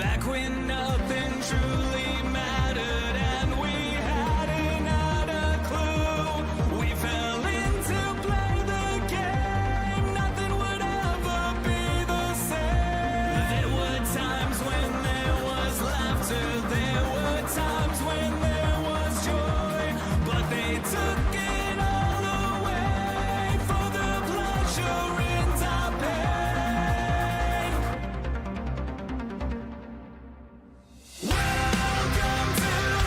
Back when nothing truly mattered and we hadn't had a clue. We fell in to play the game. Nothing would ever be the same. There were times when there was laughter. There were times when there was joy. But they took it all away for the pleasure in our pain. Welcome to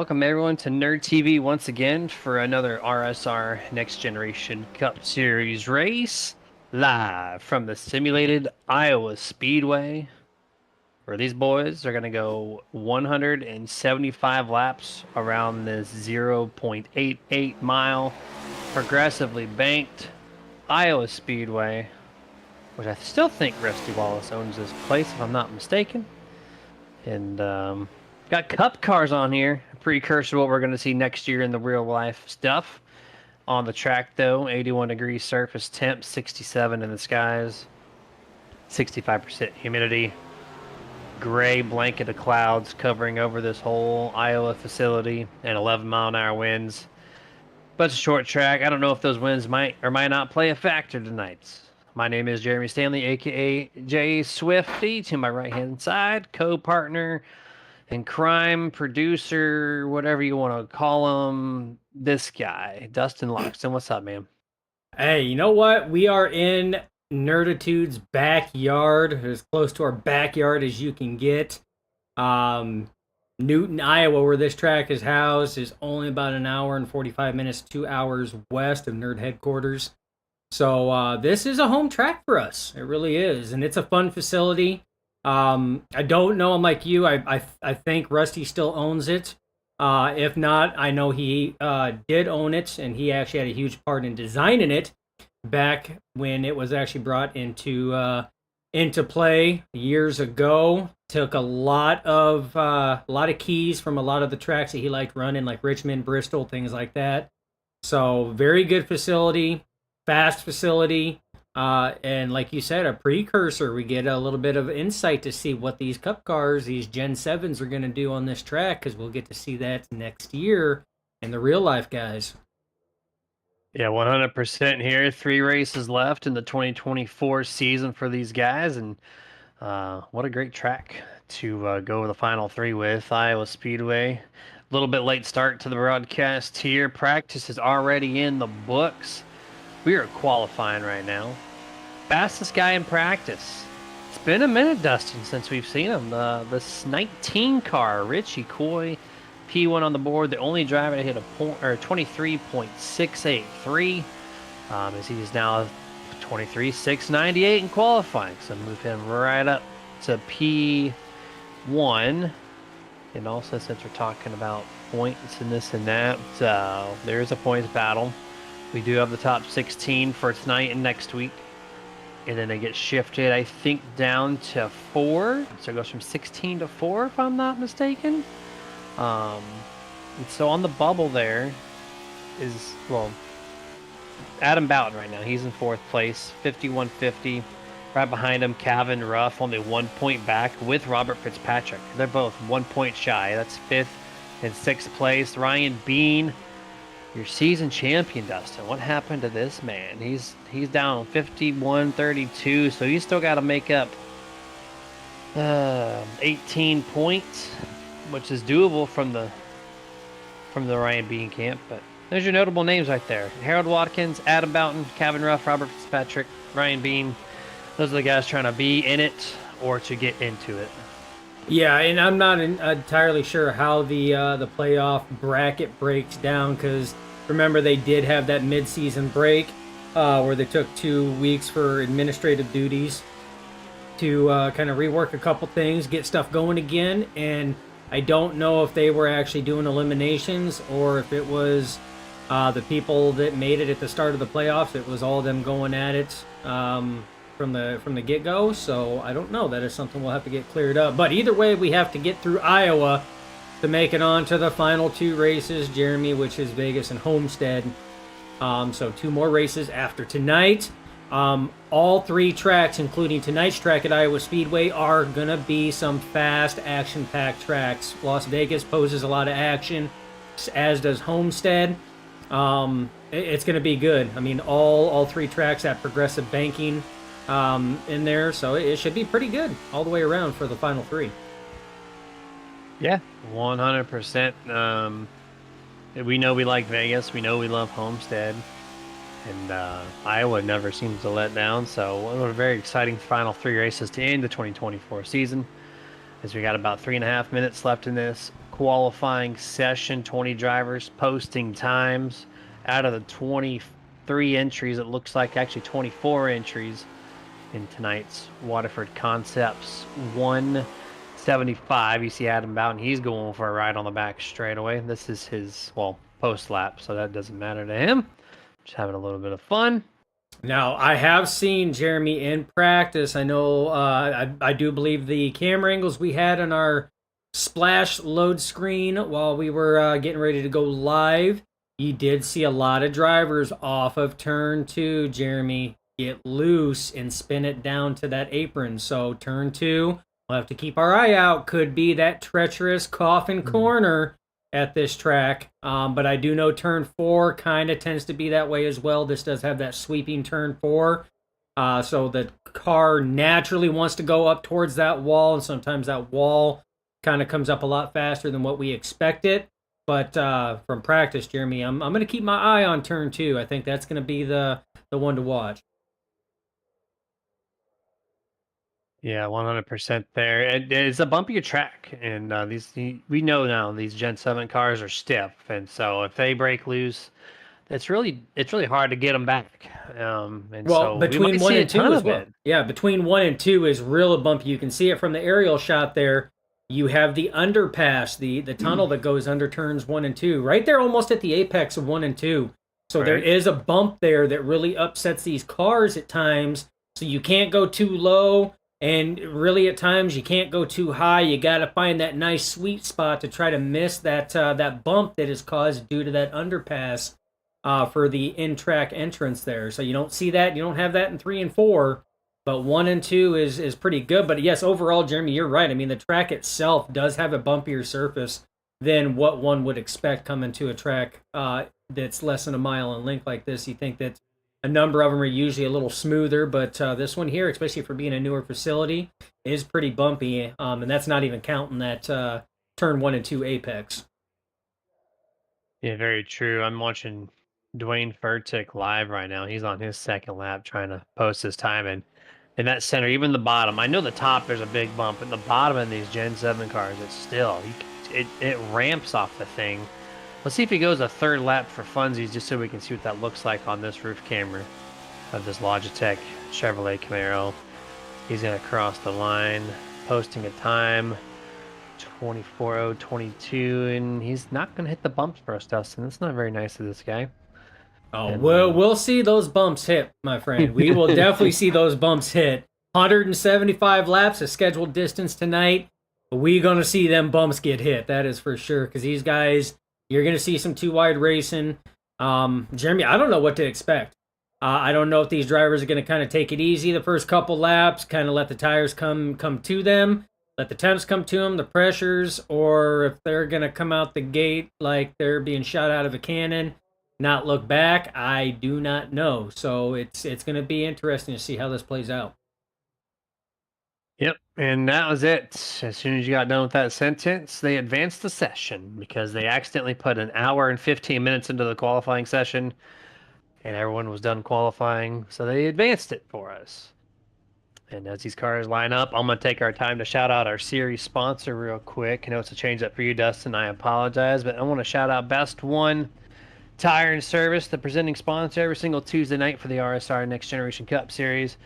welcome everyone to Nerd TV once again for another RSR Next Generation Cup Series race, live from the simulated Iowa Speedway, where these boys are going to go 175 laps around this 0.88 mile progressively banked Iowa Speedway, which I still think Rusty Wallace owns this place, if I'm not mistaken. And got cup cars on here, a precursor to what we're going to see next year in the real life stuff. On the track, though, 81 degrees surface temp, 67 in the skies, 65% humidity, gray blanket of clouds covering over this whole Iowa facility, and 11-mile-an-hour winds. But it's a short track. I don't know if those winds might or might not play a factor tonight. My name is Jeremy Stanley, aka Jay Swifty, to my right-hand side, co-partner and crime producer, whatever you want to call him, this guy, Dustin Loxton. What's up, man? Hey, you know what? We are in Nerditude's backyard, as close to our backyard as you can get. Um, Newton, Iowa, where this track is housed, is only about an hour and 45 minutes, 2 hours west of Nerd headquarters. So this is a home track for us. It really is, and it's a fun facility. I don't know. I'm like you. I think Rusty still owns it. If not, I know he did own it, and he actually had a huge part in designing it back when it was actually brought into play years ago. Took a lot of keys from a lot of the tracks that he liked running, like Richmond, Bristol, things like that. So very good facility, fast facility. And like you said, a precursor. We get a little bit of insight to see what these Cup cars, these Gen 7s, are going to do on this track, because we'll get to see that next year in the real life, guys. Yeah, 100% here. 3 races left in the 2024 season for these guys, and what a great track to go the final 3 with. Iowa Speedway. A little bit late start to the broadcast here. Practice is already in the books. We are qualifying right now. Fastest guy in practice. It's been a minute, Dustin, since we've seen him. This 19 car, Richie Coy, P1 on the board. The only driver to hit a point or 23.683. As he's now 23.698 in qualifying. So move him right up to P1. And also, since we're talking about points and this and that, there is a points battle. We do have the top 16 for tonight and next week. And then it gets shifted, I think, down to 4. So it goes from 16 to 4, if I'm not mistaken. And so on the bubble there is, well, Adam Bowden right now. He's in 4th place, 51.50. Right behind him, Calvin Ruff, only 1 point back with Robert Fitzpatrick. They're both 1 point shy. That's 5th and 6th place. Ryan Bean, your season champion, Dustin. What happened to this man? He's down 51.32, so he's still got to make up 18 points, which is doable from the Ryan Bean camp. But there's your notable names right there: Harold Watkins, Adam Boughton, Calvin Ruff, Robert Fitzpatrick, Ryan Bean. Those are the guys trying to be in it or to get into it. Yeah, and I'm not entirely sure how the playoff bracket breaks down, because remember, they did have that mid-season break where they took 2 weeks for administrative duties to kind of rework a couple things, get stuff going again. And I don't know if they were actually doing eliminations or if it was the people that made it at the start of the playoffs. It was all of them going at it from the get-go. So I don't know. That is something we'll have to get cleared up. But either way, we have to get through Iowa to make it on to the final 2 races, Jeremy, which is Vegas and Homestead. So 2 more races after tonight. All 3 tracks, including tonight's track at Iowa Speedway, are going to be some fast, action-packed tracks. Las Vegas poses a lot of action, as does Homestead. It's going to be good. I mean, all 3 tracks have progressive banking in there, so it should be pretty good all the way around for the final 3. Yeah, 100%. We know we like Vegas. We know we love Homestead. And Iowa never seems to let down. So one of a very exciting final 3 races to end the 2024 season. As we got about 3.5 minutes left in this qualifying session, 20 drivers posting times. Out of the 23 entries, it looks like actually 24 entries in tonight's Waterford Concepts 175. You see Adam Bowden, he's going for a ride on the back straightaway. This is his, well, post lap, so that doesn't matter to him. Just having a little bit of fun. Now, I have seen Jeremy in practice. I know, I do believe the camera angles we had on our splash load screen while we were getting ready to go live, you did see a lot of drivers off of turn 2, Jeremy, get loose and spin it down to that apron. So turn 2, we'll have to keep our eye out. Could be that treacherous coffin corner at this track. But I do know turn 4 kind of tends to be that way as well. This does have that sweeping turn 4. So the car naturally wants to go up towards that wall, and sometimes that wall kind of comes up a lot faster than what we expected. But from practice, Jeremy, I'm going to keep my eye on turn 2. I think that's going to be the one to watch. Yeah, 100% there. It's a bumpier track, and we know now these Gen 7 cars are stiff, and so if they break loose, it's really hard to get them back. And Well, so between we might 1 see a and 2 ton as of well. it. Yeah, between 1 and 2 is real bumpy. You can see it from the aerial shot there. You have the underpass, the tunnel that goes under turns 1 and 2, right there almost at the apex of 1 and 2. So there Right. is a bump there that really upsets these cars at times. So you can't go too low, and really at times you can't go too high. You got to find that nice sweet spot to try to miss that that bump that is caused due to that underpass for the in-track entrance there. So you don't see that. You don't have that in 3 and 4. But 1 and 2 is pretty good. But yes, overall, Jeremy, you're right. I mean, the track itself does have a bumpier surface than what one would expect coming to a track that's less than a mile in length like this. You think that a number of them are usually a little smoother, but this one here, especially for being a newer facility, is pretty bumpy. And that's not even counting that turn 1 and 2 apex. Yeah, very true. I'm watching Dwayne Furtick live right now. He's on his second lap trying to post his time, and in that center, even the bottom. I know the top there's a big bump, but the bottom of these Gen 7 cars, it's still it ramps off the thing. Let's see if he goes a third lap for funsies, just so we can see what that looks like on this roof camera of this Logitech Chevrolet Camaro. He's gonna cross the line, posting a time 24:022, and he's not gonna hit the bumps for us, Dustin. That's not very nice of this guy. Oh, And, we'll see those bumps hit, my friend. We will definitely see those bumps hit. 175 laps of scheduled distance tonight. We're going to see them bumps get hit. That is for sure. Because these guys, you're going to see some too wide racing. Jeremy, I don't know what to expect. I don't know if these drivers are going to kind of take it easy the first couple laps, kind of let the tires come to them, let the temps come to them, the pressures, or if they're going to come out the gate like they're being shot out of a cannon, not look back. I do not know. So it's going to be interesting to see how this plays out. Yep, and that was it. As soon as you got done with that sentence, they advanced the session because they accidentally put an hour and 15 minutes into the qualifying session, and everyone was done qualifying, so they advanced it for us. And as these cars line up, I'm going to take our time to shout out our series sponsor real quick. I know it's a change up for you, Dustin. I apologize, but I want to shout out BestOne Tire and Service, the presenting sponsor every single Tuesday night for the RSR Next Generation Cup Series.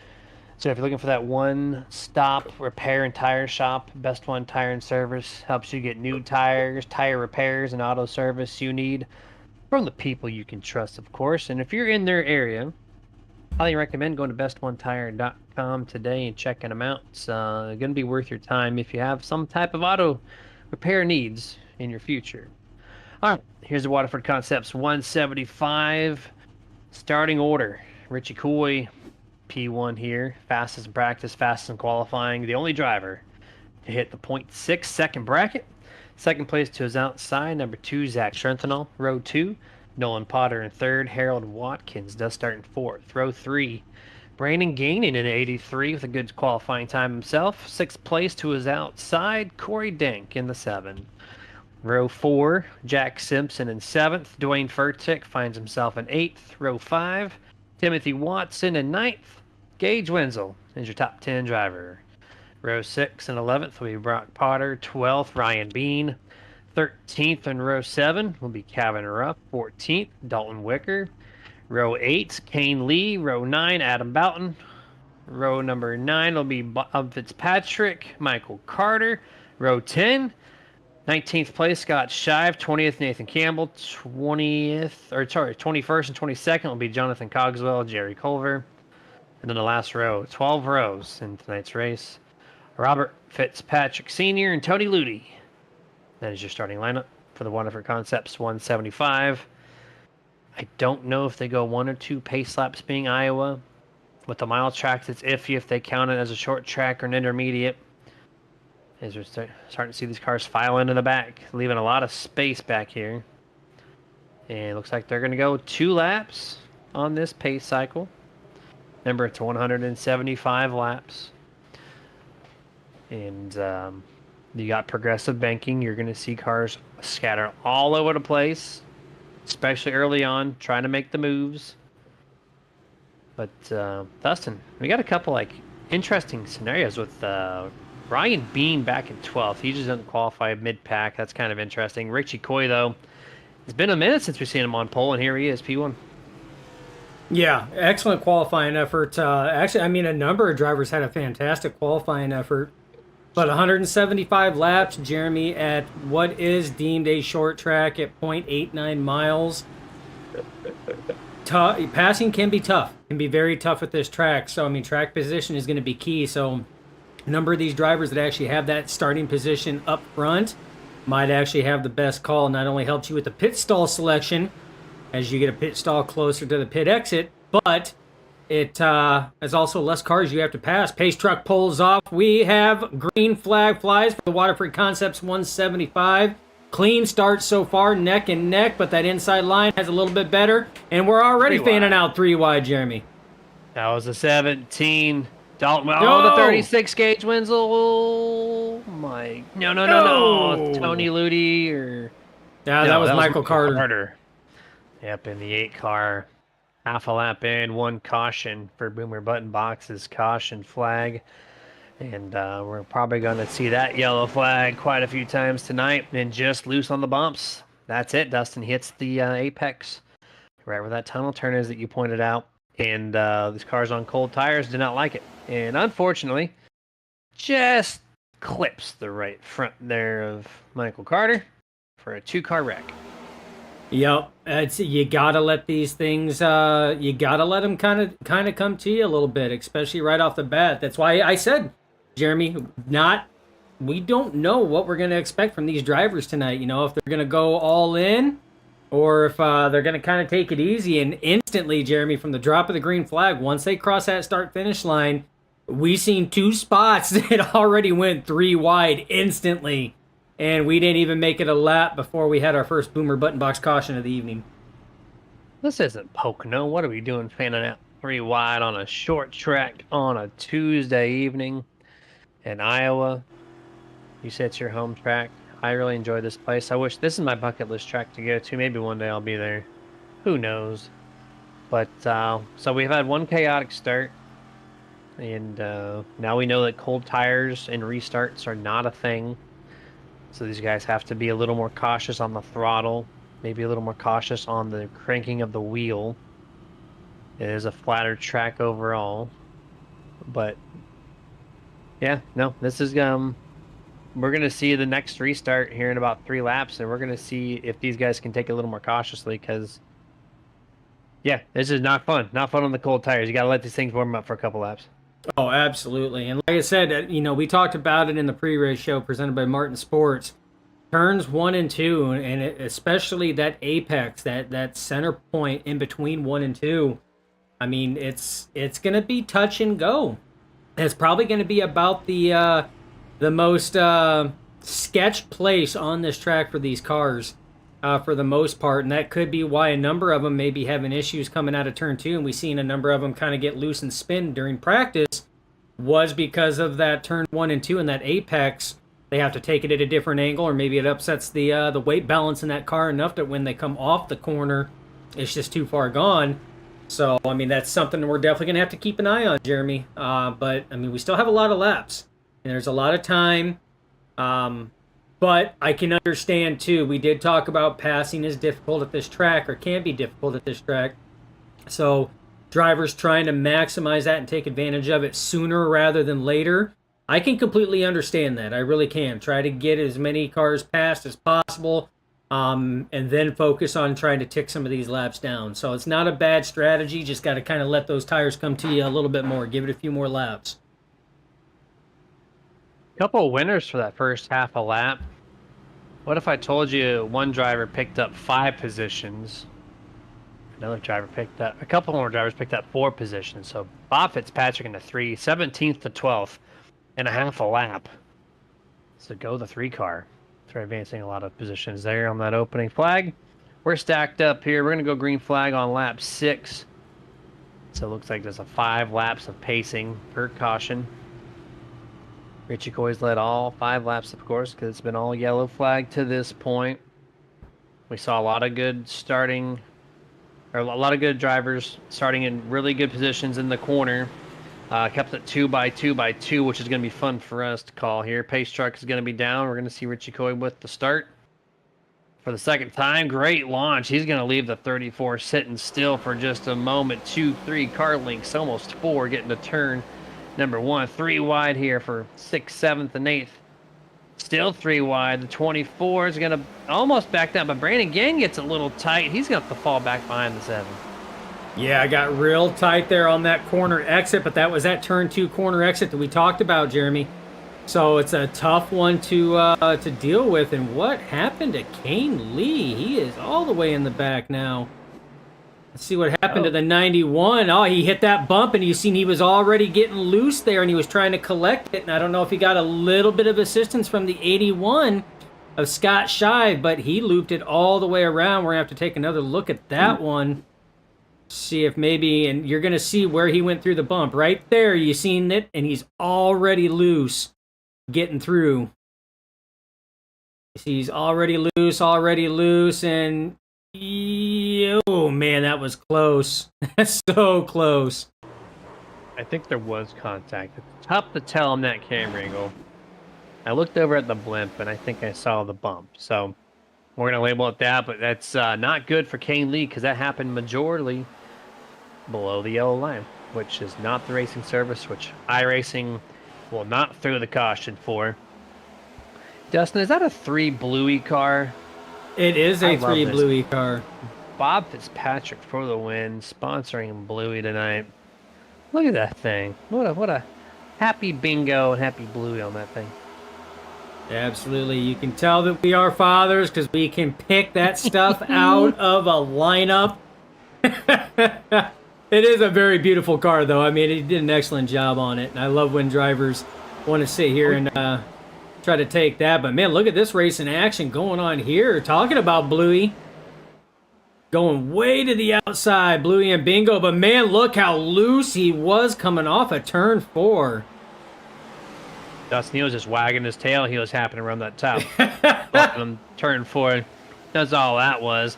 So if you're looking for that one-stop repair and tire shop, BestOne Tire and Service helps you get new tires, tire repairs, and auto service you need from the people you can trust, of course. And if you're in their area, I highly recommend going to bestonetire.com today and checking them out. It's going to be worth your time if you have some type of auto repair needs in your future. All right, here's the Waterford Concepts 175 starting order. Richie Coy, P1 here, fastest in practice, fastest in qualifying. The only driver to hit the 0.6 second bracket. Second place to his outside, number 2, Zach Strenthal. Row 2, Nolan Potter in third. Harold Watkins does start in fourth. Row 3, Brandon Gaining in 83 with a good qualifying time himself. Sixth place to his outside, Corey Denk in the 7. Row 4, Jack Simpson in 7th. Dwayne Furtick finds himself in 8th. Row 5, Timothy Watson in 9th. Gage Wenzel is your top 10 driver. Row 6 and 11th will be Brock Potter. 12th, Ryan Bean. 13th in row 7 will be Kevin Ruff. 14th, Dalton Wicker. Row 8, Kane Lee. Row 9, Adam Boughton. Row number 9 will be Bob Fitzpatrick, Michael Carter. Row 10, 19th place, Scott Shive. 20th, Nathan Campbell. 21st and 22nd will be Jonathan Cogswell, Jerry Culver. And then the last row, 12 rows in tonight's race. Robert Fitzpatrick Sr. and Tony Ludi. That is your starting lineup for the Wonderful Concepts 175. I don't know if they go 1 or 2 pace laps being Iowa. With the mile tracks, it's iffy if they count it as a short track or an intermediate. As we're starting to see these cars file into the back, leaving a lot of space back here. And it looks like they're going to go 2 laps on this pace cycle. Remember, it's 175 laps. And you got progressive banking. You're going to see cars scatter all over the place, especially early on, trying to make the moves. But Dustin, we got a couple like interesting scenarios with Ryan Bean back in 12th. He just doesn't qualify mid-pack. That's kind of interesting. Richie Coy, though, it's been a minute since we've seen him on pole, and here he is, P1. Yeah, excellent qualifying effort. Actually, I mean, a number of drivers had a fantastic qualifying effort. But 175 laps, Jeremy, at what is deemed a short track at 0.89 miles. Passing can be tough. Can be very tough at this track. So, I mean, track position is going to be key. So, a number of these drivers that actually have that starting position up front might actually have the best call. Not only helps you with the pit stall selection, as you get a pit stall closer to the pit exit, but it is also less cars you have to pass. Pace truck pulls off. We have green flag flies for the Waterford Concepts 175. Clean start so far, neck and neck, but that inside line has a little bit better, and we're already fanning out 3 wide, Jeremy. That was a 17. Dalton, the 36 gauge wins. Oh my! No! Tony Ludi or that was Michael Carter. Yep, in the 8 car, half a lap in, 1 caution for Boomer Button Box's caution flag. And we're probably going to see that yellow flag quite a few times tonight. And just loose on the bumps. That's it. Dustin hits the apex right where that tunnel turn is that you pointed out. And these cars on cold tires did not like it. And unfortunately, just clips the right front there of Michael Carter for a 2-car wreck. Yep, you gotta let these things. You gotta let them kind of come to you a little bit, especially right off the bat. That's why I said, Jeremy, we don't know what we're gonna expect from these drivers tonight. You know, if they're gonna go all in, or if they're gonna kind of take it easy. And instantly, Jeremy, from the drop of the green flag, once they cross that start finish line, we seen 2 spots that already went 3 wide instantly. And we didn't even make it a lap before we had our first Boomer Button Box caution of the evening. This isn't Pocono. What are we doing fanning out 3 wide on a short track on a Tuesday evening in Iowa? You said it's your home track. I really enjoy this place. I wish this is my bucket list track to go to. Maybe one day I'll be there. Who knows? But so we've had 1 chaotic start. And now we know that cold tires and restarts are not a thing. So these guys have to be a little more cautious on the throttle, maybe a little more cautious on the cranking of the wheel. It is a flatter track overall, but yeah, no, this is we're gonna see the next restart here in about 3 laps, and we're gonna see if these guys can take it a little more cautiously, because yeah, this is not fun. Not fun on the cold tires. You gotta let these things warm up for a couple laps. Oh, absolutely. And like I said, you know, we talked about it in the pre-race show presented by Martin Sports. Turns 1 and 2, and especially that apex, that center point in between 1 and 2. I mean, it's going to be touch and go. It's probably going to be about the most sketched place on this track for these cars for the most part, and that could be why a number of them may be having issues coming out of turn 2, and we've seen a number of them kind of get loose and spin during practice, was because of that turn 1 and 2 and that apex. They have to take it at a different angle, or maybe it upsets the weight balance in that car enough that when they come off the corner, it's just too far gone. So, I mean, that's something we're definitely going to have to keep an eye on, Jeremy. But, I mean, we still have a lot of laps, and there's a lot of time. But I can understand too. We did talk about passing is difficult at this track, or can be difficult at this track. So drivers trying to maximize that and take advantage of it sooner rather than later. I can completely understand that. I really can. Try to get as many cars passed as possible, and then focus on trying to tick some of these laps down. So it's not a bad strategy. Just got to kind of let those tires come to you a little bit more. Give it a few more laps. Couple of winners for that first half a lap. What if I told you one driver picked up 5 positions? Another driver picked up, a couple more drivers picked up 4 positions. So Bob Fitzpatrick in the 17th to 12th in a half a lap. So go the 3 car. For advancing a lot of positions there on that opening flag. We're stacked up here. We're going to go green flag on lap 6. So it looks like there's a 5 laps of pacing per caution. Richie Coy's led all 5 laps, of course, because it's been all yellow flag to this point. We saw a lot of good drivers starting in really good positions in the corner. Kept it 2 by 2 by 2, which is going to be fun for us to call here. Pace truck is going to be down. We're going to see Richie Coy with the start. For the second time, great launch. He's going to leave the 34 sitting still for just a moment. 2, 3 car lengths, almost 4, getting to turn number 1. 3 wide here for 6th, 7th, and 8th. Still 3 wide. The 24 is going to almost back down, but Brandon again gets a little tight. He's going to have to fall back behind the 7. Yeah, I got real tight there on that corner exit, but that was that turn 2 corner exit that we talked about, Jeremy. So it's a tough one to deal with. And what happened to Kane Lee? He is all the way in the back now. Let's see what happened to the 91. Oh, he hit that bump, and you seen he was already getting loose there, and he was trying to collect it. And I don't know if he got a little bit of assistance from the 81 of Scott Shive, but he looped it all the way around. We're going to have to take another look at that one. See if maybe, and you're going to see where he went through the bump. Right there, you seen it, and he's already loose getting through. You see he's already loose, and oh man, that was close. That's so close. I think there was contact. It's tough to tell on that camera angle. I looked over at the blimp, and I think I saw the bump. So we're going to label it that, but that's not good for Kane Lee because that happened majorly below the yellow line, which is not the racing service, which iRacing will not throw the caution for. Dustin, is that a 3 Bluey car? It is a 3 Bluey car. Bob Fitzpatrick for the win, sponsoring Bluey tonight. Look at that thing. What a happy bingo and happy Bluey on that thing. Absolutely. You can tell that we are fathers because we can pick that stuff out of a lineup. It is a very beautiful car, though. I mean, he did an excellent job on it. And I love when drivers want to sit here and try to take that. But, man, look at this race in action going on here. Talking about Bluey. Going way to the outside, Bluey and Bingo. But, man, look how loose he was coming off of turn 4. Dustin, he was just wagging his tail. He was happy to run that top. Turn 4. That's all that was.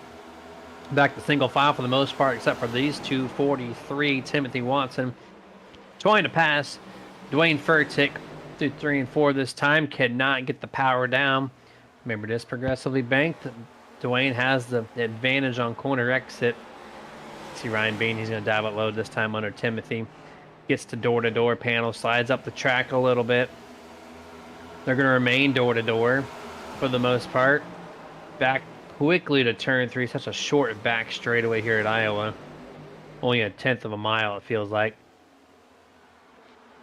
Back to single file for the most part, except for these 243. Timothy Watson trying to pass Dwayne Furtick through 3 and 4 this time. Cannot get the power down. Remember this progressively banked. Dwayne has the advantage on corner exit. See Ryan Bean, he's going to dive it low this time under Timothy. Gets to door panel, slides up the track a little bit. They're going to remain door-to-door for the most part. Back quickly to turn 3. Such a short back straightaway here at Iowa. Only a 1/10 of a mile, it feels like.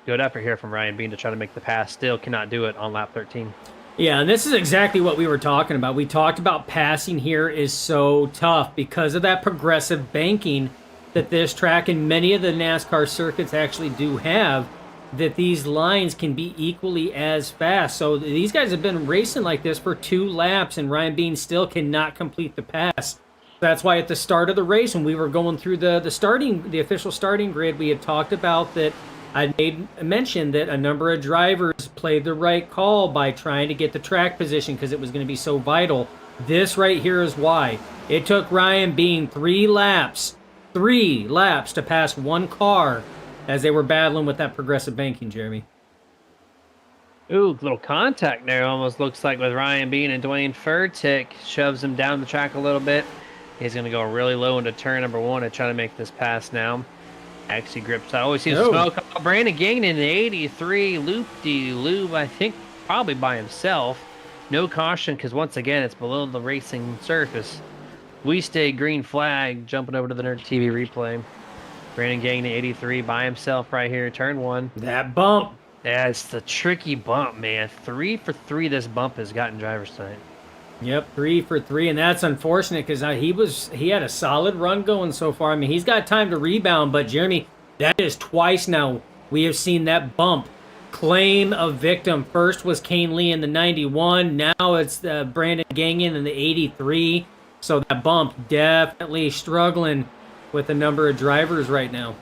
Good effort here from Ryan Bean to try to make the pass. Still cannot do it on lap 13. Yeah, and this is exactly what we were talking about. We talked about passing here is so tough because of that progressive banking that this track and many of the NASCAR circuits actually do have, that these lines can be equally as fast. So these guys have been racing like this for 2 laps, and Ryan Bean still cannot complete the pass. That's why at the start of the race, when we were going through the official starting grid, we had talked about that. I made mention that a number of drivers played the right call by trying to get the track position because it was going to be so vital. This right here is why. It took Ryan Bean 3 laps to pass 1 car as they were battling with that progressive banking, Jeremy. Ooh, little contact there. Almost looks like with Ryan Bean and Dwayne Furtick. Shoves him down the track a little bit. He's going to go really low into turn number 1 to try to make this pass now. Actually grips. I always see smoke. Oh, Brandon Gagnon in the 83 loop-de-loop, I think probably by himself. No caution because once again it's below the racing surface. We stay green flag. Jumping over to the Nerd TV replay. Brandon Gagnon 83 by himself right here. Turn 1. That bump. Yeah, it's the tricky bump, man. 3 for 3 this bump has gotten driver's side. Yep, 3 for 3, and that's unfortunate because he had a solid run going so far. I mean, he's got time to rebound, but Jeremy, that is twice now we have seen that bump claim a victim. First was Kane Lee in the 91, now it's Brandon Gagnon in the 83. So that bump definitely struggling with a number of drivers right now.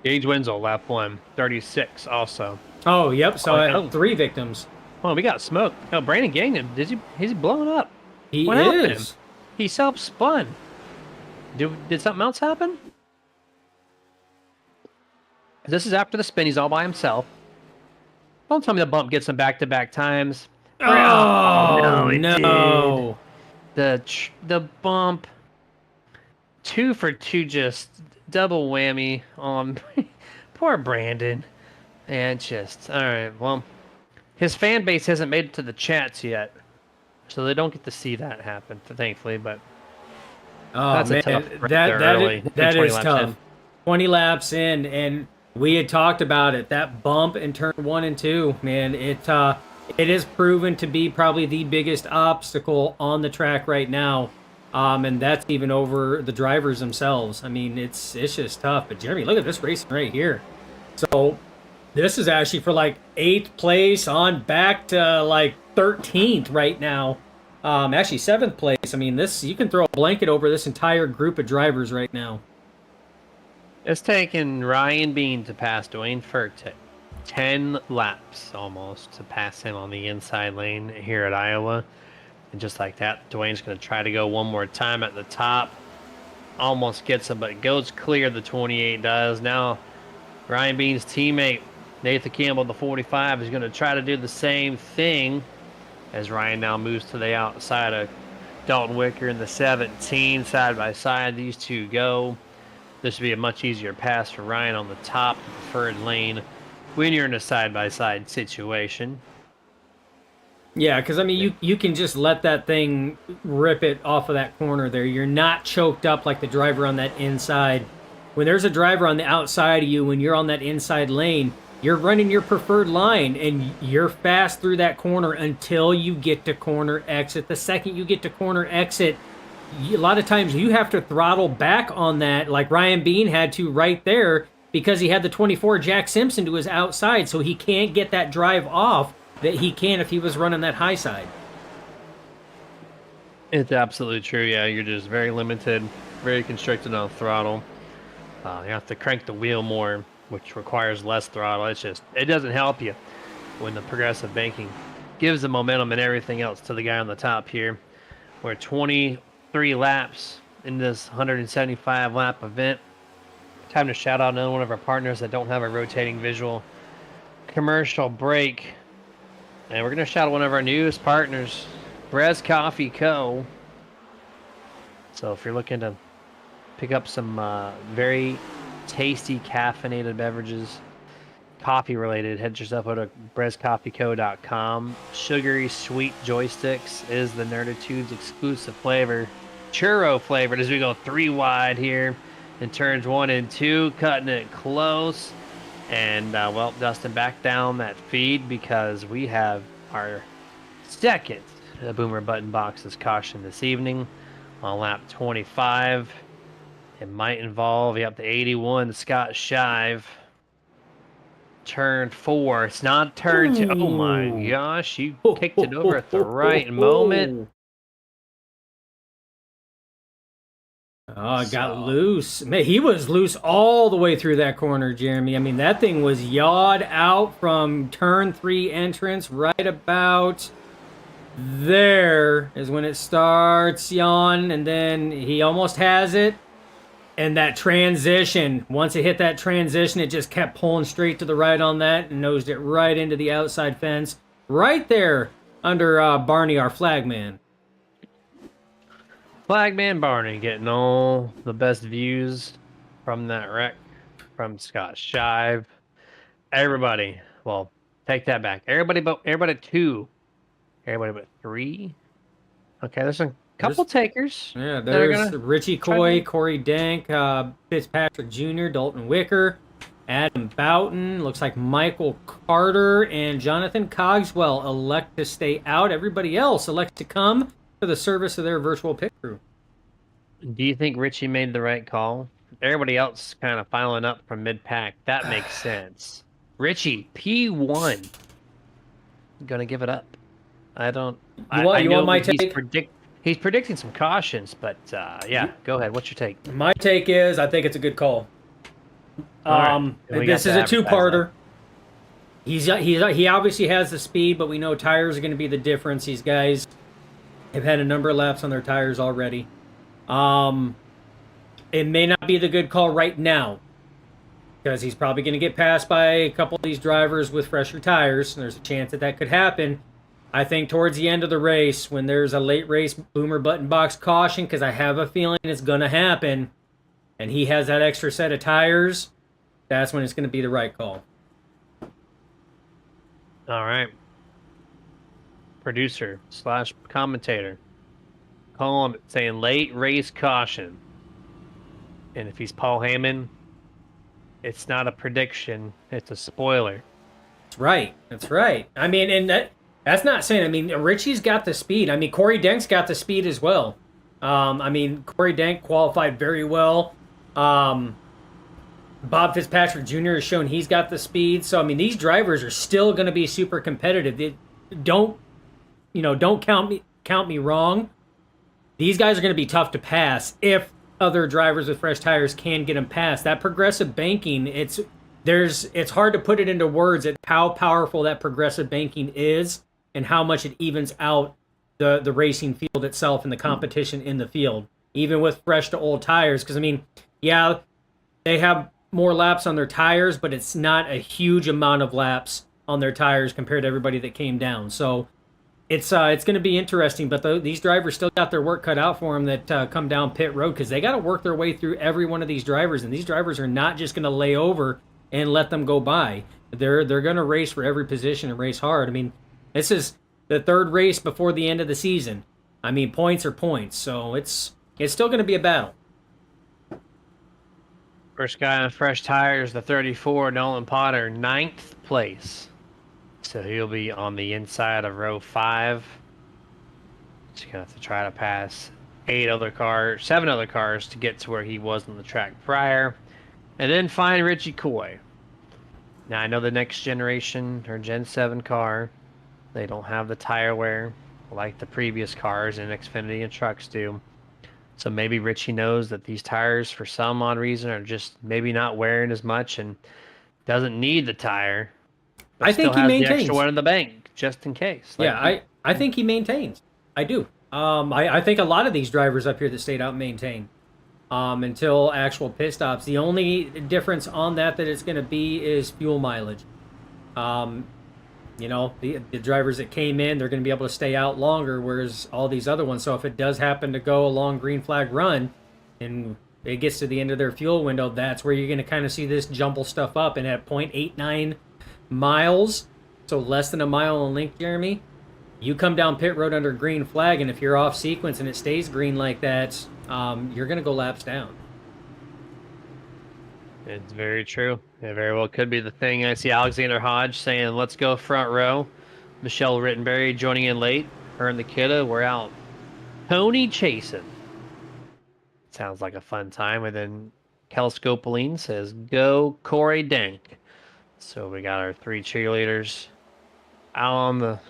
Gage Wenzel, lap 1, 36 also. Oh, yep. So 3 victims. Oh, we got smoke. Oh, Brandon Gagnon, he's blowing up. What happened? He self-spun. Did something else happen? This is after the spin. He's all by himself. Don't tell me the bump gets him back-to-back times. Oh, no. The bump. 2 for 2, just double whammy on poor Brandon. And just, all right, well, his fan base hasn't made it to the chats yet, so they don't get to see that happen, thankfully, but that's man, that is tough. 20 laps in, and we had talked about it, that bump in turn 1 and 2, man, it is proven to be probably the biggest obstacle on the track right now. And that's even over the drivers themselves. I mean, it's just tough. But Jeremy, look at this racing right here. So this is actually for like 8th place on back to like 13th right now. Actually 7th place. I mean, this, you can throw a blanket over this entire group of drivers right now. It's taken Ryan Bean to pass Dwayne Furtick. 10 laps almost to pass him on the inside lane here at Iowa. And just like that, Dwayne's going to try to go one more time at the top. Almost gets him, but goes clear. The 28 does. Now, Ryan Bean's teammate, Nathan Campbell, the 45, is going to try to do the same thing as Ryan now moves to the outside of Dalton Wicker in the 17. Side by side, these two go. This should be a much easier pass for Ryan on the top, the preferred lane, when you're in a side-by-side situation. Yeah, because, I mean, you can just let that thing rip it off of that corner there. You're not choked up like the driver on that inside. When there's a driver on the outside of you, when you're on that inside lane, you're running your preferred line, and you're fast through that corner until you get to corner exit. The second you get to corner exit, a lot of times you have to throttle back on that, like Ryan Bean had to right there, because he had the 24 Jack Simpson to his outside, so he can't get that drive off that he can if he was running that high side. It's absolutely true. Yeah, you're just very limited, very constricted on throttle. You have to crank the wheel more, which requires less throttle. It doesn't help you when the progressive banking gives the momentum and everything else to the guy on the top here. We're 23 laps in this 175 lap event. Time to shout out another one of our partners that don't have a rotating visual commercial break. And we're going to shout out one of our newest partners, Brez Coffee Co. So if you're looking to pick up some very tasty caffeinated beverages, coffee related, head yourself over to brezcoffeeco.com. Sugary sweet joysticks is the Nerditude's exclusive flavor. Churro flavored as we go 3 wide here in turns 1 and 2, cutting it close. And, well, Dustin, back down that feed because we have our second Boomer Button Boxes caution this evening on lap 25. It might involve, the 81, Scott Shive. Turn 4. It's not turn 2. Oh, my gosh. You kicked it over at the right moment. Oh, it got loose. Man, he was loose all the way through that corner, Jeremy. I mean, that thing was yawed out from turn 3 entrance right about there is when it starts yawn, and then he almost has it. And that transition, once it hit that transition, it just kept pulling straight to the right on that and nosed it right into the outside fence, right there under Barney, our flagman. Flagman Barney getting all the best views from that wreck from Scott Shive. Everybody, well, take that back. Everybody but 2. Everybody but 3. Okay, there's a couple takers. Yeah, that are there's gonna Richie try Coy, to- Corey Dank, Fitzpatrick Jr., Dalton Wicker, Adam Boughton, looks like Michael Carter, and Jonathan Cogswell elect to stay out. Everybody else elects to come for the service of their virtual pit crew. Do you think Richie made the right call? Everybody else kind of filing up from mid-pack. That makes sense. Richie, P1. Gonna give it up. I don't. You want know my that take? He's predicting some cautions, but yeah, go ahead. What's your take? My take is I think it's a good call. All right. This is a two-parter. He obviously has the speed, but we know tires are going to be the difference. These guys have had a number of laps on their tires already. It may not be the good call right now because he's probably going to get passed by a couple of these drivers with fresher tires, and there's a chance that could happen. I think towards the end of the race, when there's a late race boomer button box caution, because I have a feeling it's going to happen, and he has that extra set of tires, that's when it's going to be the right call. All right. Producer / commentator. Calling it, saying late race caution. And if he's Paul Heyman, it's not a prediction, it's a spoiler. That's right. That's right. I mean, and that's not saying, I mean, Richie's got the speed. I mean, Corey Dank's got the speed as well. I mean, Corey Dank qualified very well. Bob Fitzpatrick Jr. has shown he's got the speed. So, I mean, these drivers are still going to be super competitive. Don't count me wrong. These guys are going to be tough to pass if other drivers with fresh tires can get them past. That progressive banking, it's hard to put it into words at how powerful that progressive banking is and how much it evens out the racing field itself and the competition in the field, even with fresh to old tires. Because, I mean, yeah, they have more laps on their tires, but it's not a huge amount of laps on their tires compared to everybody that came down. So it's going to be interesting, but these drivers still got their work cut out for them that come down pit road because they got to work their way through every one of these drivers, and these drivers are not just going to lay over and let them go by. They're going to race for every position and race hard. I mean, this is the third race before the end of the season. I mean, points are points, so it's still going to be a battle. First guy on fresh tires, the 34, Nolan Potter, 9th place. So he'll be on the inside of row 5. Just gonna have to try to pass 7 other cars to get to where he was on the track prior. And then find Richie Coy. Now I know the next generation or Gen 7 car, they don't have the tire wear like the previous cars in Xfinity and trucks do. So maybe Richie knows that these tires, for some odd reason, are just maybe not wearing as much and doesn't need the tire. But I think he has maintains the extra one in the bank just in case. I think he maintains. I do. I think a lot of these drivers up here that stayed out maintain until actual pit stops. The only difference on that it's going to be is fuel mileage. The drivers that came in, they're going to be able to stay out longer, whereas all these other ones. So if it does happen to go a long green flag run and it gets to the end of their fuel window, that's where you're going to kind of see this jumble stuff up. And at 0.89 miles, so less than a mile in length, Jeremy, you come down pit road under green flag, and if you're off sequence and it stays green like that, you're going to go laps down. It's very true. It very well could be the thing. I see Alexander Hodge saying, let's go front row. Michelle Rittenberry joining in late. Her and the kidda, we're out pony chasing. Sounds like a fun time. And then Kel Scopoline says, go Corey Dank. So we got our 3 cheerleaders out on the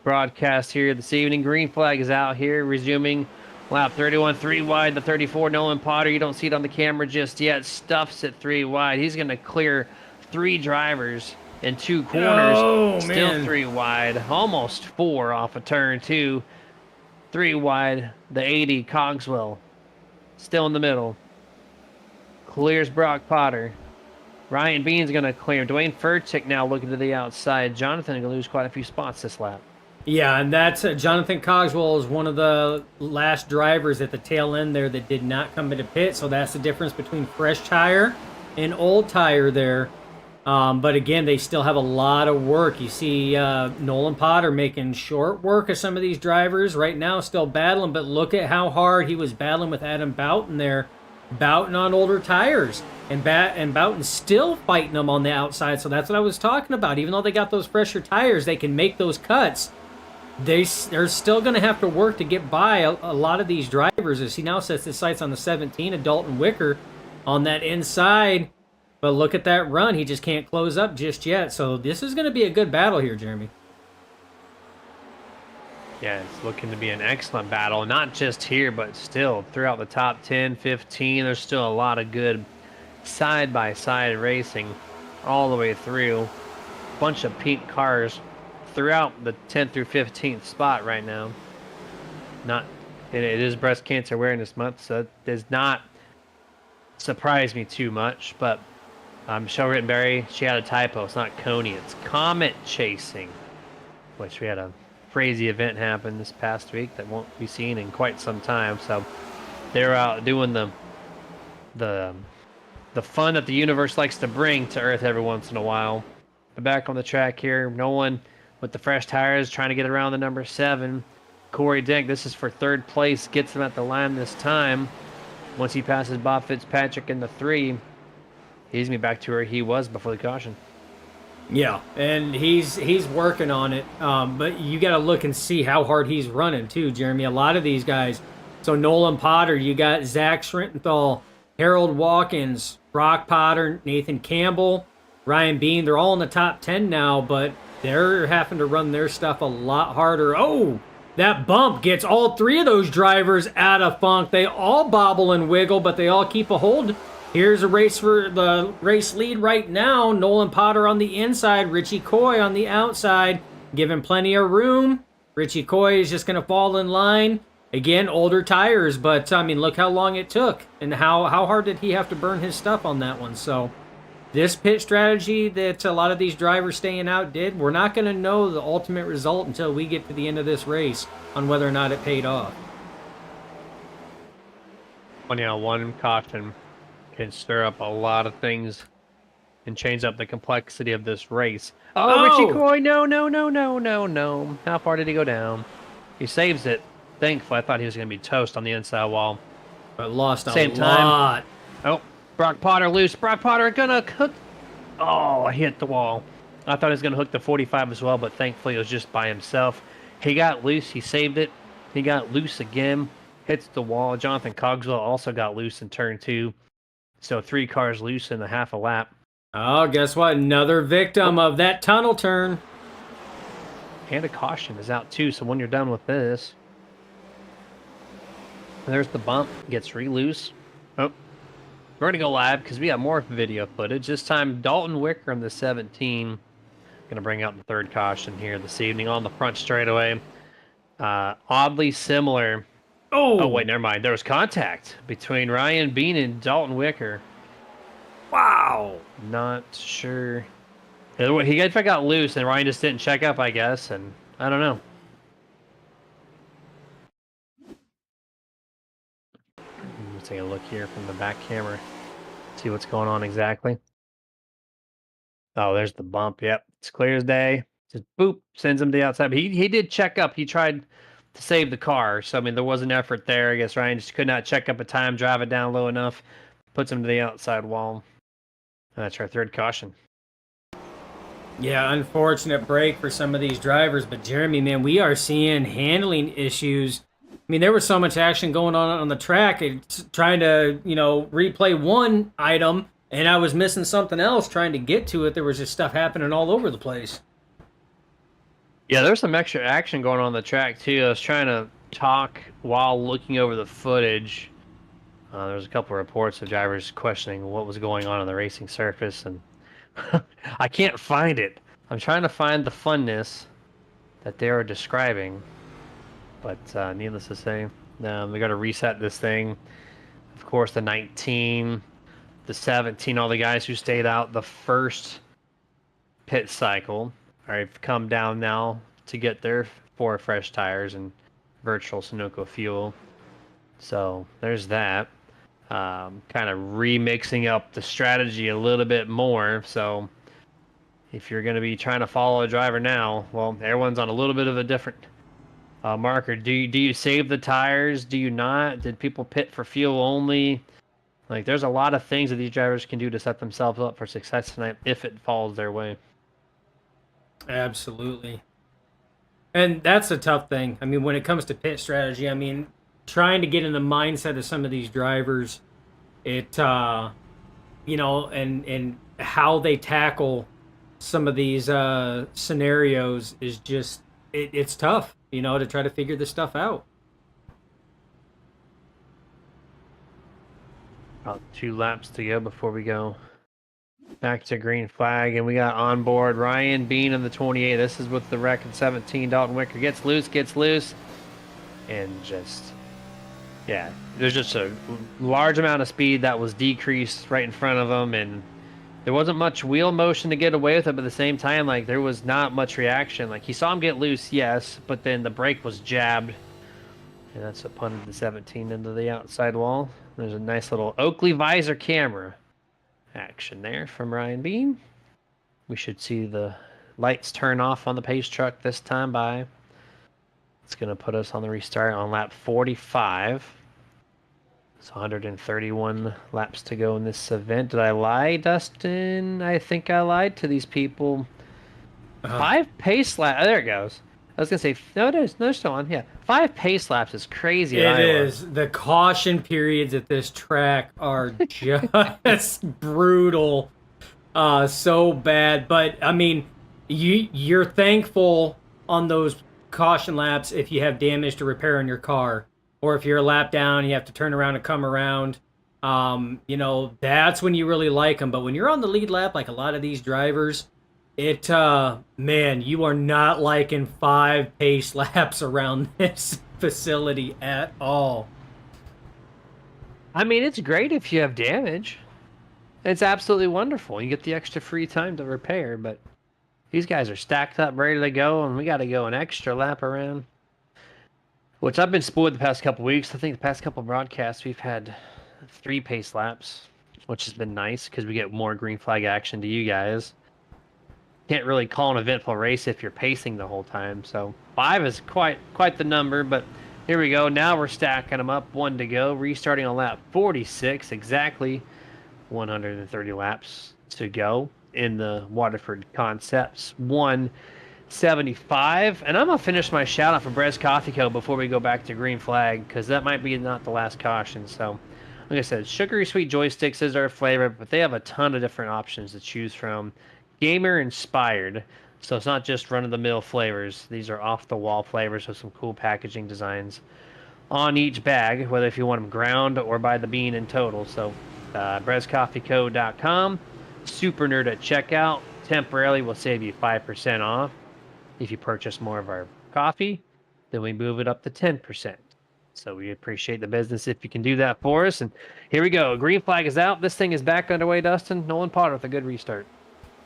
broadcast here this evening. Green flag is out here, resuming lap 31, 3 wide. The 34, Nolan Potter, you don't see it on the camera just yet, stuffs it 3 wide. He's going to clear 3 drivers in 2 corners. Still man. 3 wide, almost 4 off of turn 2. 3 wide, the 80, Cogswell, still in the middle. clears Brock Potter. Ryan Bean's going to clear. Dwayne Furtick now looking to the outside. Jonathan going to lose quite a few spots this lap. Yeah, and that's Jonathan Cogswell is one of the last drivers at the tail end there that did not come into pit. So that's the difference between fresh tire and old tire there. But again, they still have a lot of work. You see Nolan Potter making short work of some of these drivers right now, still battling. But look at how hard he was battling with Adam Boughton there, Boughton on older tires. And Boughton's still fighting them on the outside. So that's what I was talking about. Even though they got those fresher tires, they can make those cuts. They're still going to have to work to get by a lot of these drivers as he now sets his sights on the 17 of Dalton Wicker on that inside. But look at that run. He just can't close up just yet. So this is going to be a good battle here, Jeremy. Yeah, it's looking to be an excellent battle. Not just here, but still throughout the top 10, 15. There's still a lot of good side-by-side racing all the way through. Bunch of pink cars throughout the 10th through 15th spot right now. It is Breast Cancer Awareness Month, so it does not surprise me too much. But Michelle Rittenberry, she had a typo. It's not Coney, it's Comet Chasing, which we had a crazy event happen this past week that won't be seen in quite some time. So they're out doing the fun that the universe likes to bring to Earth every once in a while. But back on the track here, Nolan with the fresh tires trying to get around the number 7. Corey Dink, this is for 3rd place, gets him at the line this time. Once he passes Bob Fitzpatrick in the 3, he's me back to where he was before the caution. Yeah, and he's working on it. But you got to look and see how hard he's running too, Jeremy. A lot of these guys. So Nolan Potter, you got Zach Schrintenthal, Harold Watkins, Brock Potter, Nathan Campbell, Ryan Bean. They're all in the top 10 now, but they're having to run their stuff a lot harder. Oh, that bump gets all 3 of those drivers out of funk. They all bobble and wiggle, but they all keep a hold. Here's a race for the race lead right now. Nolan Potter on the inside, Richie Coy on the outside, giving plenty of room. Richie Coy is just going to fall in line. Again, older tires, but I mean, look how long it took and how hard did he have to burn his stuff on that one. So this pit strategy that a lot of these drivers staying out did, we're not going to know the ultimate result until we get to the end of this race on whether or not it paid off. One caution can stir up a lot of things and change up the complexity of this race. Oh, Richie Coy, no. How far did he go down? He saves it. Thankfully, I thought he was going to be toast on the inside wall. But lost a Same lot. Time. Oh, Brock Potter loose. Brock Potter gonna hook. Oh, he hit the wall. I thought he was gonna hook the 45 as well, but thankfully it was just by himself. He got loose. He saved it. He got loose again. Hits the wall. Jonathan Cogswell also got loose in turn 2. So 3 cars loose in a half a lap. Oh, guess what? Another victim of that tunnel turn. And a caution is out too, so when you're done with this. There's the bump. Gets re-loose. Oh. We're going to go live because we got more video footage. This time, Dalton Wicker on the 17. Going to bring out the 3rd caution here this evening on the front straightaway. Oddly similar. Oh, wait, never mind. There was contact between Ryan Bean and Dalton Wicker. Wow. Not sure. He got loose and Ryan just didn't check up, I guess, and I don't know. Let's take a look here from the back camera. See what's going on exactly. Oh, there's the bump. Yep, it's clear as day. Just boop, sends him to the outside. But he did check up. He tried to save the car. So, I mean, there was an effort there. I guess Ryan just could not check up a time, drive it down low enough, puts him to the outside wall. And that's our 3rd caution. Yeah, unfortunate break for some of these drivers. But, Jeremy, man, we are seeing handling issues. I mean, there was so much action going on the track. It's trying to, replay one item, and I was missing something else trying to get to it. There was just stuff happening all over the place. Yeah, there's some extra action going on the track, too. I was trying to talk while looking over the footage. There's a couple of reports of drivers questioning what was going on the racing surface, and I can't find it. I'm trying to find the funness that they are describing. But needless to say, we got to reset this thing. Of course, the 19 the 17, all the guys who stayed out the first pit cycle have come down now to get their 4 fresh tires and virtual Sunoco fuel. So there's that. Kind of remixing up the strategy a little bit more. So if you're going to be trying to follow a driver now, well, everyone's on a little bit of a different marker. Do you save the tires? Do you not? Did people pit for fuel only? Like, there's a lot of things that these drivers can do to set themselves up for success tonight if it falls their way. Absolutely. And that's the tough thing. I mean, when it comes to pit strategy, I mean, trying to get in the mindset of some of these drivers, it, you know, and how they tackle some of these scenarios is just, it's tough, you know, to try to figure this stuff out. About 2 laps to go before we go back to green flag, and we got on board Ryan Bean in the 28. This is with the wreck in 17. Dalton Wicker gets loose, and just, yeah, there's just a large amount of speed that was decreased right in front of him, and there wasn't much wheel motion to get away with it, but at the same time, like, there was not much reaction. Like, he saw him get loose, yes, but then the brake was jabbed, and that's what punted the 17 into the outside wall. There's a nice little Oakley visor camera action there from Ryan Bean. We should see the lights turn off on the pace truck this time by. It's going to put us on the restart on lap 45. It's 131 laps to go in this event. Did I lie, Dustin? I think I lied to these people. 5 pace laps. There it goes. I was going to say, no, it is. No, it's still on. Yeah. 5 pace laps is crazy. It is. The caution periods at this track are just brutal. So bad. But, I mean, you're thankful on those caution laps if you have damage to repair on your car. Or if you're a lap down, you have to turn around and come around. You know, that's when you really like them. But when you're on the lead lap, like a lot of these drivers, man, you are not liking 5 pace laps around this facility at all. I mean, it's great if you have damage. It's absolutely wonderful. You get the extra free time to repair, but these guys are stacked up, ready to go, and we got to go an extra lap around. Which I've been spoiled the past couple weeks. I think the past couple broadcasts we've had 3 pace laps, which has been nice because we get more green flag action to you guys. Can't really call an eventful race if you're pacing the whole time. So 5 is quite the number, but here we go. Now we're stacking them up. 1 to go. Restarting on lap 46. Exactly 130 laps to go in the Waterford Concepts 175. And I'm going to finish my shout out for Brez Coffee Co. before we go back to green flag, because that might be not the last caution. So like I said, sugary sweet joysticks is our flavor, but they have a ton of different options to choose from. Gamer inspired, so it's not just run-of-the-mill flavors. These are off-the-wall flavors with some cool packaging designs on each bag, whether if you want them ground or by the bean in total. So brezcoffeeco.com, super nerd at checkout. Temporarily will save you 5% off. If you purchase more of our coffee, then we move it up to 10%. So we appreciate the business if you can do that for us. And here we go. Green flag is out. This thing is back underway, Dustin. Nolan Potter with a good restart.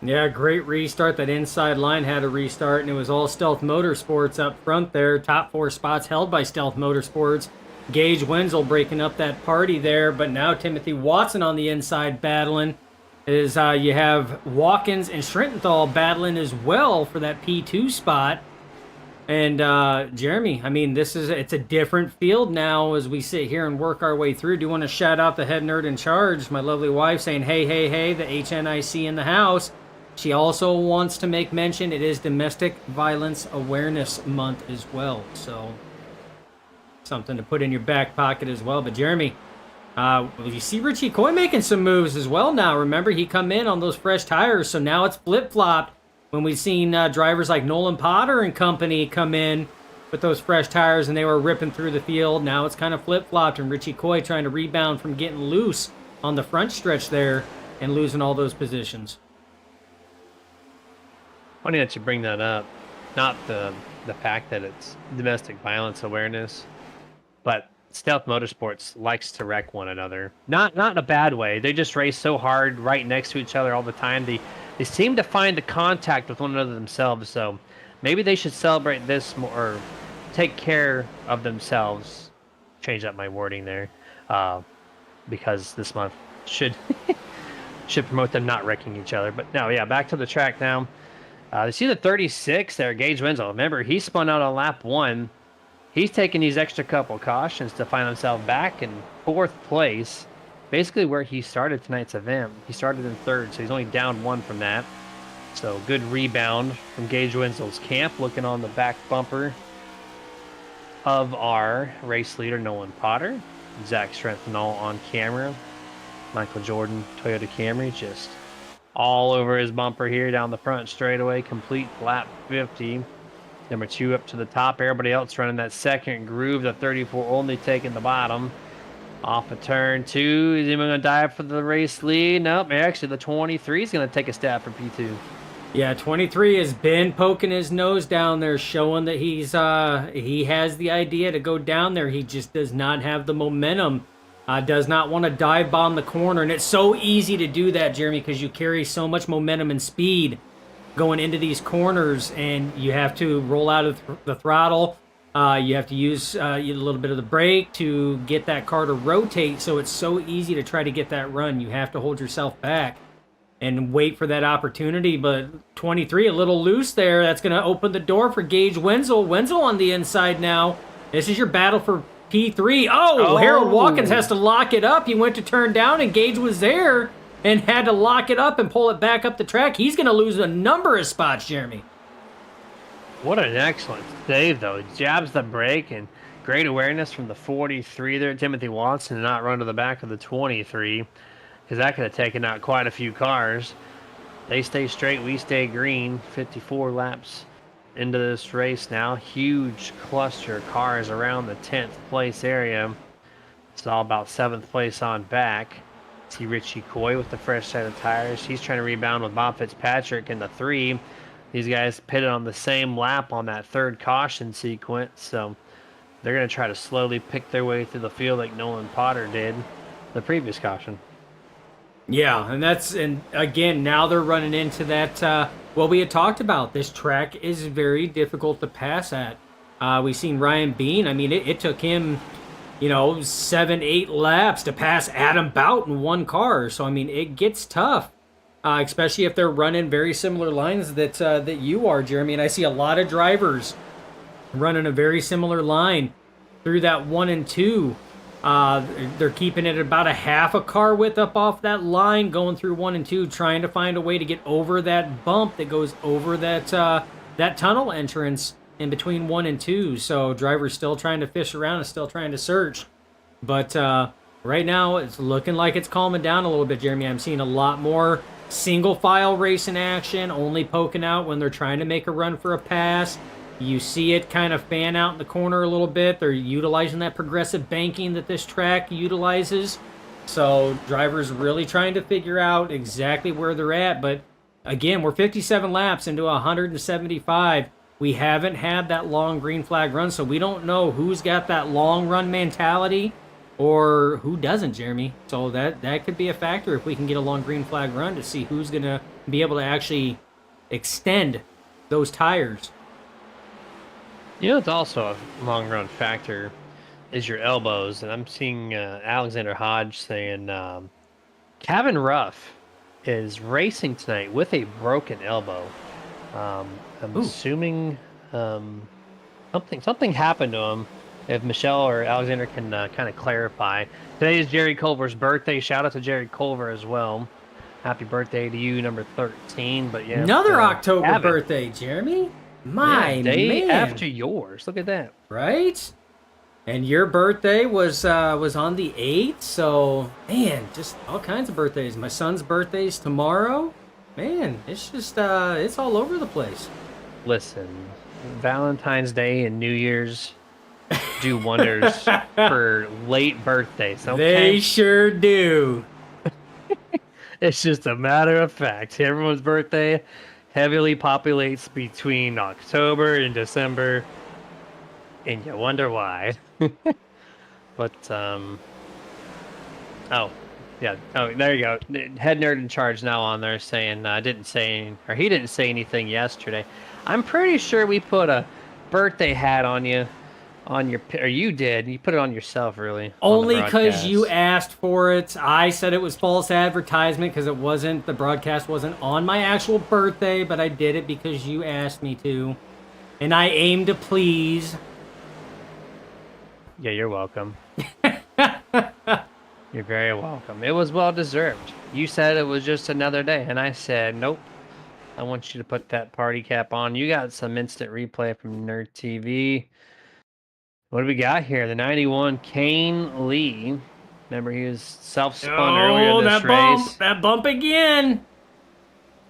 Yeah, great restart. That inside line had a restart, and it was all Stealth Motorsports up front there. Top 4 spots held by Stealth Motorsports. Gage Wenzel breaking up that party there, but now Timothy Watson on the inside battling. You have Watkins and Schrintenthal battling as well for that P2 spot. And Jeremy, I mean, it's a different field now as we sit here and work our way through. Do you want to shout out the head nerd in charge, my lovely wife, saying, hey, hey, hey, the HNIC in the house. She also wants to make mention it is Domestic Violence Awareness Month as well. So something to put in your back pocket as well. But Jeremy, you see Richie Coy making some moves as well now. Remember, he come in on those fresh tires, so now it's flip-flopped. When we've seen drivers like Nolan Potter and company come in with those fresh tires and they were ripping through the field, now it's kind of flip-flopped, and Richie Coy trying to rebound from getting loose on the front stretch there and losing all those positions. Funny that you bring that up. Not the fact that it's domestic violence awareness, but Stealth Motorsports likes to wreck one another. Not in a bad way. They just race so hard right next to each other all the time. They seem to find the contact with one another themselves. So maybe they should celebrate this more, or take care of themselves. Change up my wording there, because this month should should promote them not wrecking each other. But no, yeah, back to the track now. You see the 36 there, Gage Wenzel. Remember, he spun out on lap 1. He's taking these extra couple cautions to find himself back in 4th place, basically where he started tonight's event. He started in 3rd, so he's only down 1 from that. So good rebound from Gage Wenzel's camp, looking on the back bumper of our race leader, Nolan Potter. Zach Strenthal on camera. Michael Jordan, Toyota Camry, just all over his bumper here down the front straightaway, complete lap 50. Number 2 up to the top. Everybody else running that second groove. The 34 only taking the bottom. Off of turn 2. Is anyone going to dive for the race lead? Nope. Actually, the 23 is going to take a stab for P2. Yeah, 23 has been poking his nose down there, showing that he has the idea to go down there. He just does not have the momentum. Does not want to dive bomb the corner, and it's so easy to do that, Jeremy, because you carry so much momentum and speed going into these corners, and you have to roll out of the throttle. You have to use a little bit of the brake to get that car to rotate, so it's so easy to try to get that run. You have to hold yourself back and wait for that opportunity, but 23 a little loose there. That's going to open the door for Gage Wenzel. Wenzel on the inside now. This is your battle for P3. Oh, Harold Watkins has to lock it up. He went to turn down, and Gage was there and had to lock it up and pull it back up the track. He's going to lose a number of spots, Jeremy. What an excellent save, though. Jabs the brake, and great awareness from the 43 there, Timothy Watson, to not run to the back of the 23, because that could have taken out quite a few cars. They stay straight, we stay green. 54 laps into this race now. Huge cluster of cars around the 10th place area. It's all about 7th place on back. See Richie Coy with the fresh set of tires. He's trying to rebound with Bob Fitzpatrick in the 3. These guys pitted on the same lap on that 3rd caution sequence, so they're going to try to slowly pick their way through the field like Nolan Potter did the previous caution. Yeah, and again, now they're running into that, what we had talked about. This track is very difficult to pass at. We've seen Ryan Bean. I mean, it took him, 7-8 laps to pass Adam Bout in one car. So, I mean, it gets tough, especially if they're running very similar lines that you are, Jeremy. And I see a lot of drivers running a very similar line through that 1 and 2. They're keeping it about a half a car width up off that line, going through 1 and 2, trying to find a way to get over that bump that goes over that tunnel entrance in between 1 and 2. So drivers still trying to fish around and still trying to search. But right now it's looking like it's calming down a little bit, Jeremy. I'm seeing a lot more single file racing action, only poking out when they're trying to make a run for a pass. You see it kind of fan out in the corner a little bit. They're utilizing that progressive banking that this track utilizes. So drivers really trying to figure out exactly where they're at. But again, we're 57 laps into 175. We haven't had that long green flag run, so we don't know who's got that long run mentality or who doesn't, Jeremy. So that could be a factor if we can get a long green flag run to see who's going to be able to actually extend those tires. It's also a long run factor is your elbows. And I'm seeing Alexander Hodge saying Kevin Ruff is racing tonight with a broken elbow. I'm assuming something happened to him. If Michelle or Alexander can kind of clarify. Today is Jerry Culver's birthday. Shout out to Jerry Culver as well. Happy birthday to you, number 13. But yeah, another October birthday, Jeremy. My day man. After yours. Look at that. Right? And your birthday was on the 8th, so man, just all kinds of birthdays. My son's birthday's tomorrow. Man, it's just it's all over the place. Listen, Valentine's Day and New Year's do wonders for late birthdays. Okay? They sure do. It's just a matter of fact. Everyone's birthday heavily populates between October and December, and you wonder why. But oh, yeah. Oh, there you go. Head nerd in charge now on there saying he didn't say anything yesterday. I'm pretty sure we put a birthday hat on you, or you did. You put it on yourself, really. Only because you asked for it. I said it was false advertisement because the broadcast wasn't on my actual birthday, but I did it because you asked me to. And I aim to please. Yeah, you're welcome. You're very welcome. It was well deserved. You said it was just another day, and I said, nope. I want you to put that party cap on. You got some instant replay from Nerd TV. What do we got here? The 91 Kane Lee. Remember, he was self-spun earlier this race. That bump again.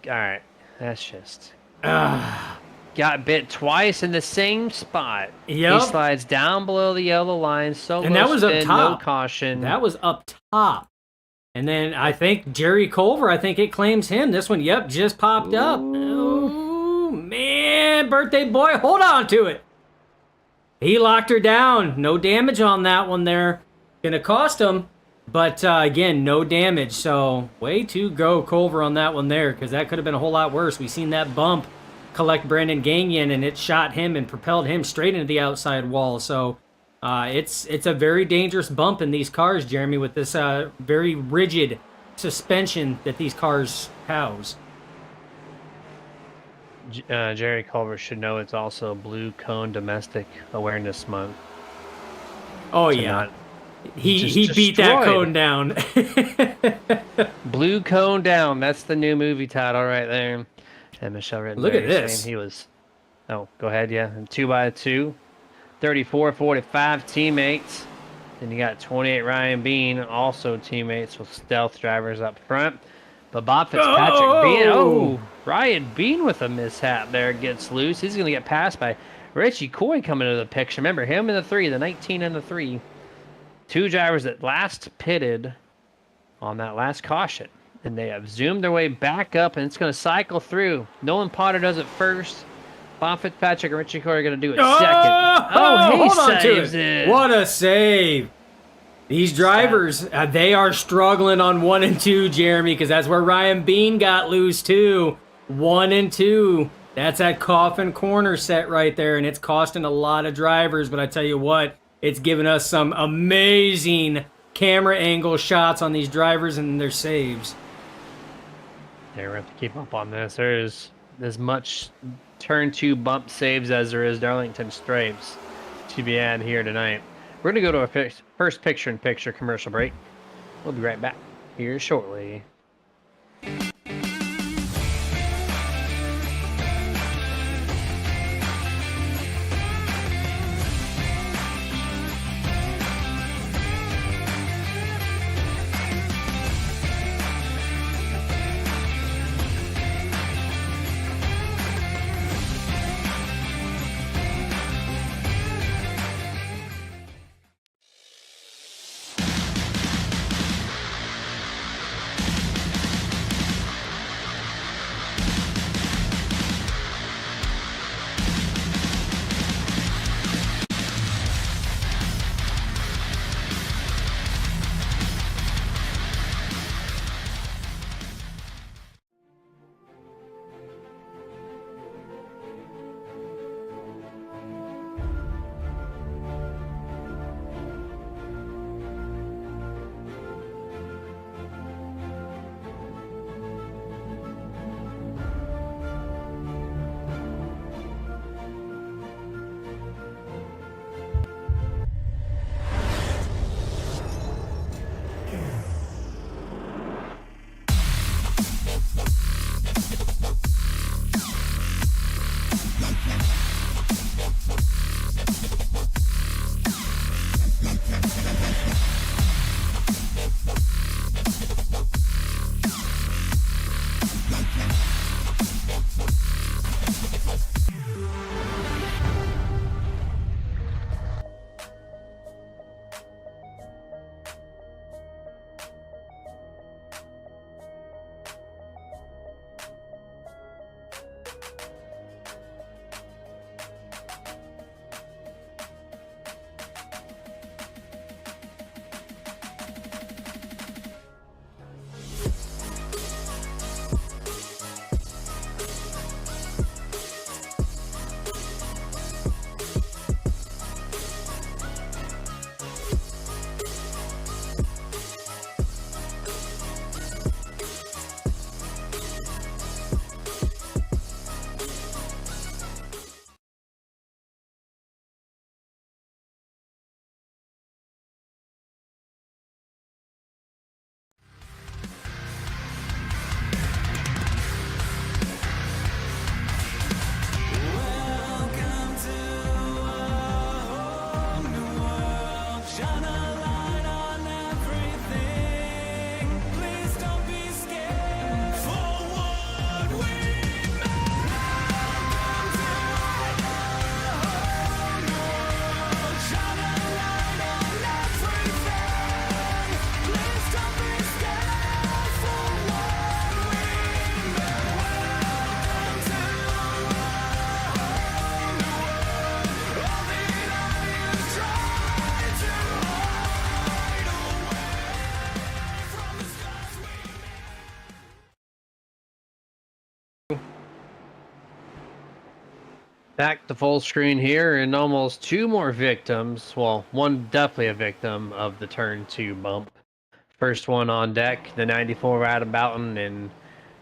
All right, that's just... Got bit twice in the same spot. Yep. He slides down below the yellow line. Solo and that was spin, up top. No caution. That was up top. And then I think Jerry Culver, it claims him. This one, yep, just popped up. Oh, man. Birthday boy, hold on to it. He locked her down. No damage on that one there. Gonna cost him. But, again, no damage. So, way to go, Culver, on that one there, because that could have been a whole lot worse. We seen that bump collect Brandon Gagnon, and it shot him and propelled him straight into the outside wall. So it's a very dangerous bump in these cars, Jeremy, with this very rigid suspension that these cars house. Jerry Culver should know it's also Blue Cone Domestic Awareness Month. Oh, yeah. He beat that cone down. Blue Cone Down. That's the new movie title right there. And Michelle Rittenberry. Look at this. He was... Oh, go ahead, yeah. And 2x2. 34-45 teammates. Then you got 28 Ryan Bean, also teammates with stealth drivers up front. But Bob Fitzpatrick Bean... Oh! Ryan Bean with a mishap there gets loose. He's going to get passed by Richie Coy coming into the picture. Remember, him and the 3, the 19 and the 3. Two drivers that last pitted on that last caution. And they have zoomed their way back up, and it's going to cycle through. Nolan Potter does it first. Bob Fitzpatrick and Richie Coy are going to do it second. He saves it. What a save. These drivers, they are struggling on 1 and 2, Jeremy, because that's where Ryan Bean got loose, too. 1 and 2. That's that coffin corner set right there, and it's costing a lot of drivers. But I tell you what, it's given us some amazing camera angle shots on these drivers and their saves. Yeah, we have to keep up on this. There is as much turn 2 bump saves as there is Darlington stripes to be had here tonight. We're going to go to our first picture-in-picture commercial break. We'll be right back here shortly. Back to full screen here, and almost two more victims. Well, one definitely a victim of the turn 2 bump. First one on deck, the 94 Radabouten, and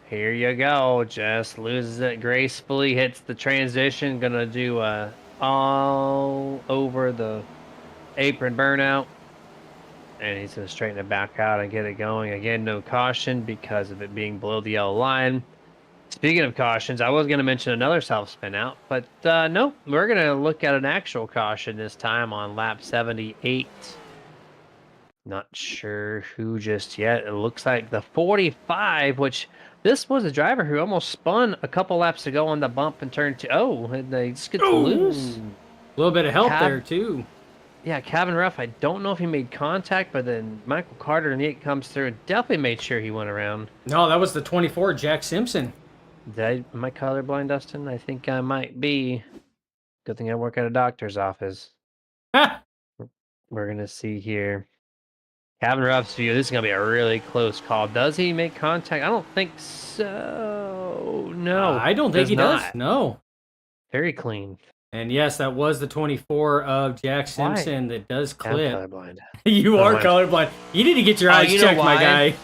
here you go. Just loses it gracefully, hits the transition. Gonna do a all over the apron burnout. And he's gonna straighten it back out and get it going. Again, no caution because of it being below the yellow line. Speaking of cautions, I was going to mention another self-spin out, but nope. We're going to look at an actual caution this time on lap 78. Not sure who just yet. It looks like the 45, which this was a driver who almost spun a couple laps ago on the bump and turned to, and they just get to lose. A little bit of help there, too. Yeah, Cabin Ruff, I don't know if he made contact, but then Michael Carter and it comes through and definitely made sure he went around. No, that was the 24, Jack Simpson. Am I colorblind, Dustin? I think I might be. Good thing I work at a doctor's office. We're going to see here. Cabin Ruff's view. This is going to be a really close call. Does he make contact? I don't think so. No. I don't think he does. No. Very clean. And yes, that was the 24 of Jack Simpson that does clip. I'm colorblind. You are colorblind. You need to get your eyes checked, my guy.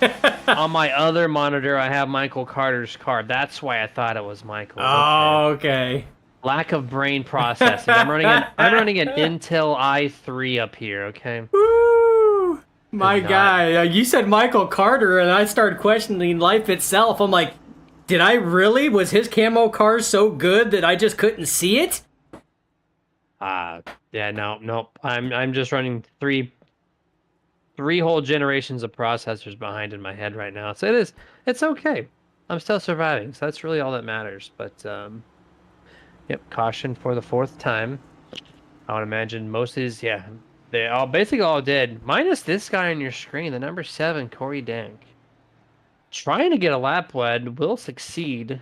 On my other monitor, I have Michael Carter's card. That's why I thought it was Michael. Oh, okay. Lack of brain processing. I'm running an Intel i3 up here. Okay. Woo! My guy, you said Michael Carter, and I started questioning life itself. I'm like, did I really? Was his camo car so good that I just couldn't see it? Yeah, no. I'm just running three whole generations of processors behind in my head right now. So it's okay. I'm still surviving, so that's really all that matters. But yep, caution for the 4th time. I would imagine most of these, yeah, they all basically all did, minus this guy on your screen, the number 7, Corey Dank. Trying to get a lap lead will succeed.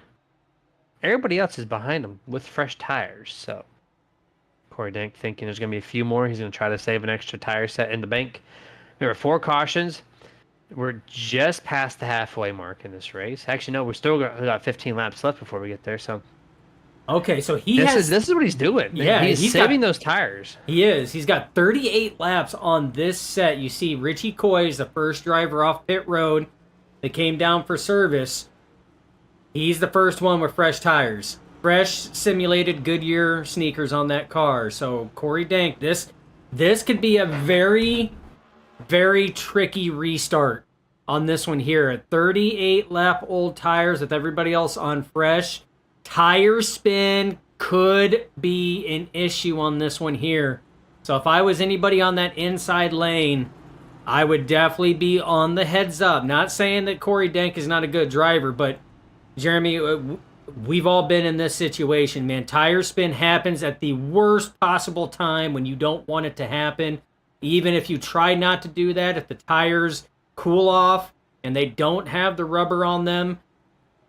Everybody else is behind him with fresh tires, so Corey Dank thinking there's going to be a few more. He's going to try to save an extra tire set in the bank. There are 4 cautions. We're just past the halfway mark in this race. Actually, no, we got 15 laps left before we get there. So, okay, so this is what he's doing. Yeah, he's saving those tires. He is. He's got 38 laps on this set. You see, Richie Coy is the first driver off pit road that came down for service. He's the first one with fresh tires. Fresh simulated Goodyear sneakers on that car. So Corey Dank, this could be a very, very tricky restart on this one here. At 38 lap old tires with everybody else on fresh. Tire spin could be an issue on this one here. So if I was anybody on that inside lane, I would definitely be on the heads up. Not saying that Corey Dank is not a good driver, but Jeremy, we've all been in this situation, man. Tire spin happens at the worst possible time when you don't want it to happen. Even if you try not to do that, if the tires cool off and they don't have the rubber on them,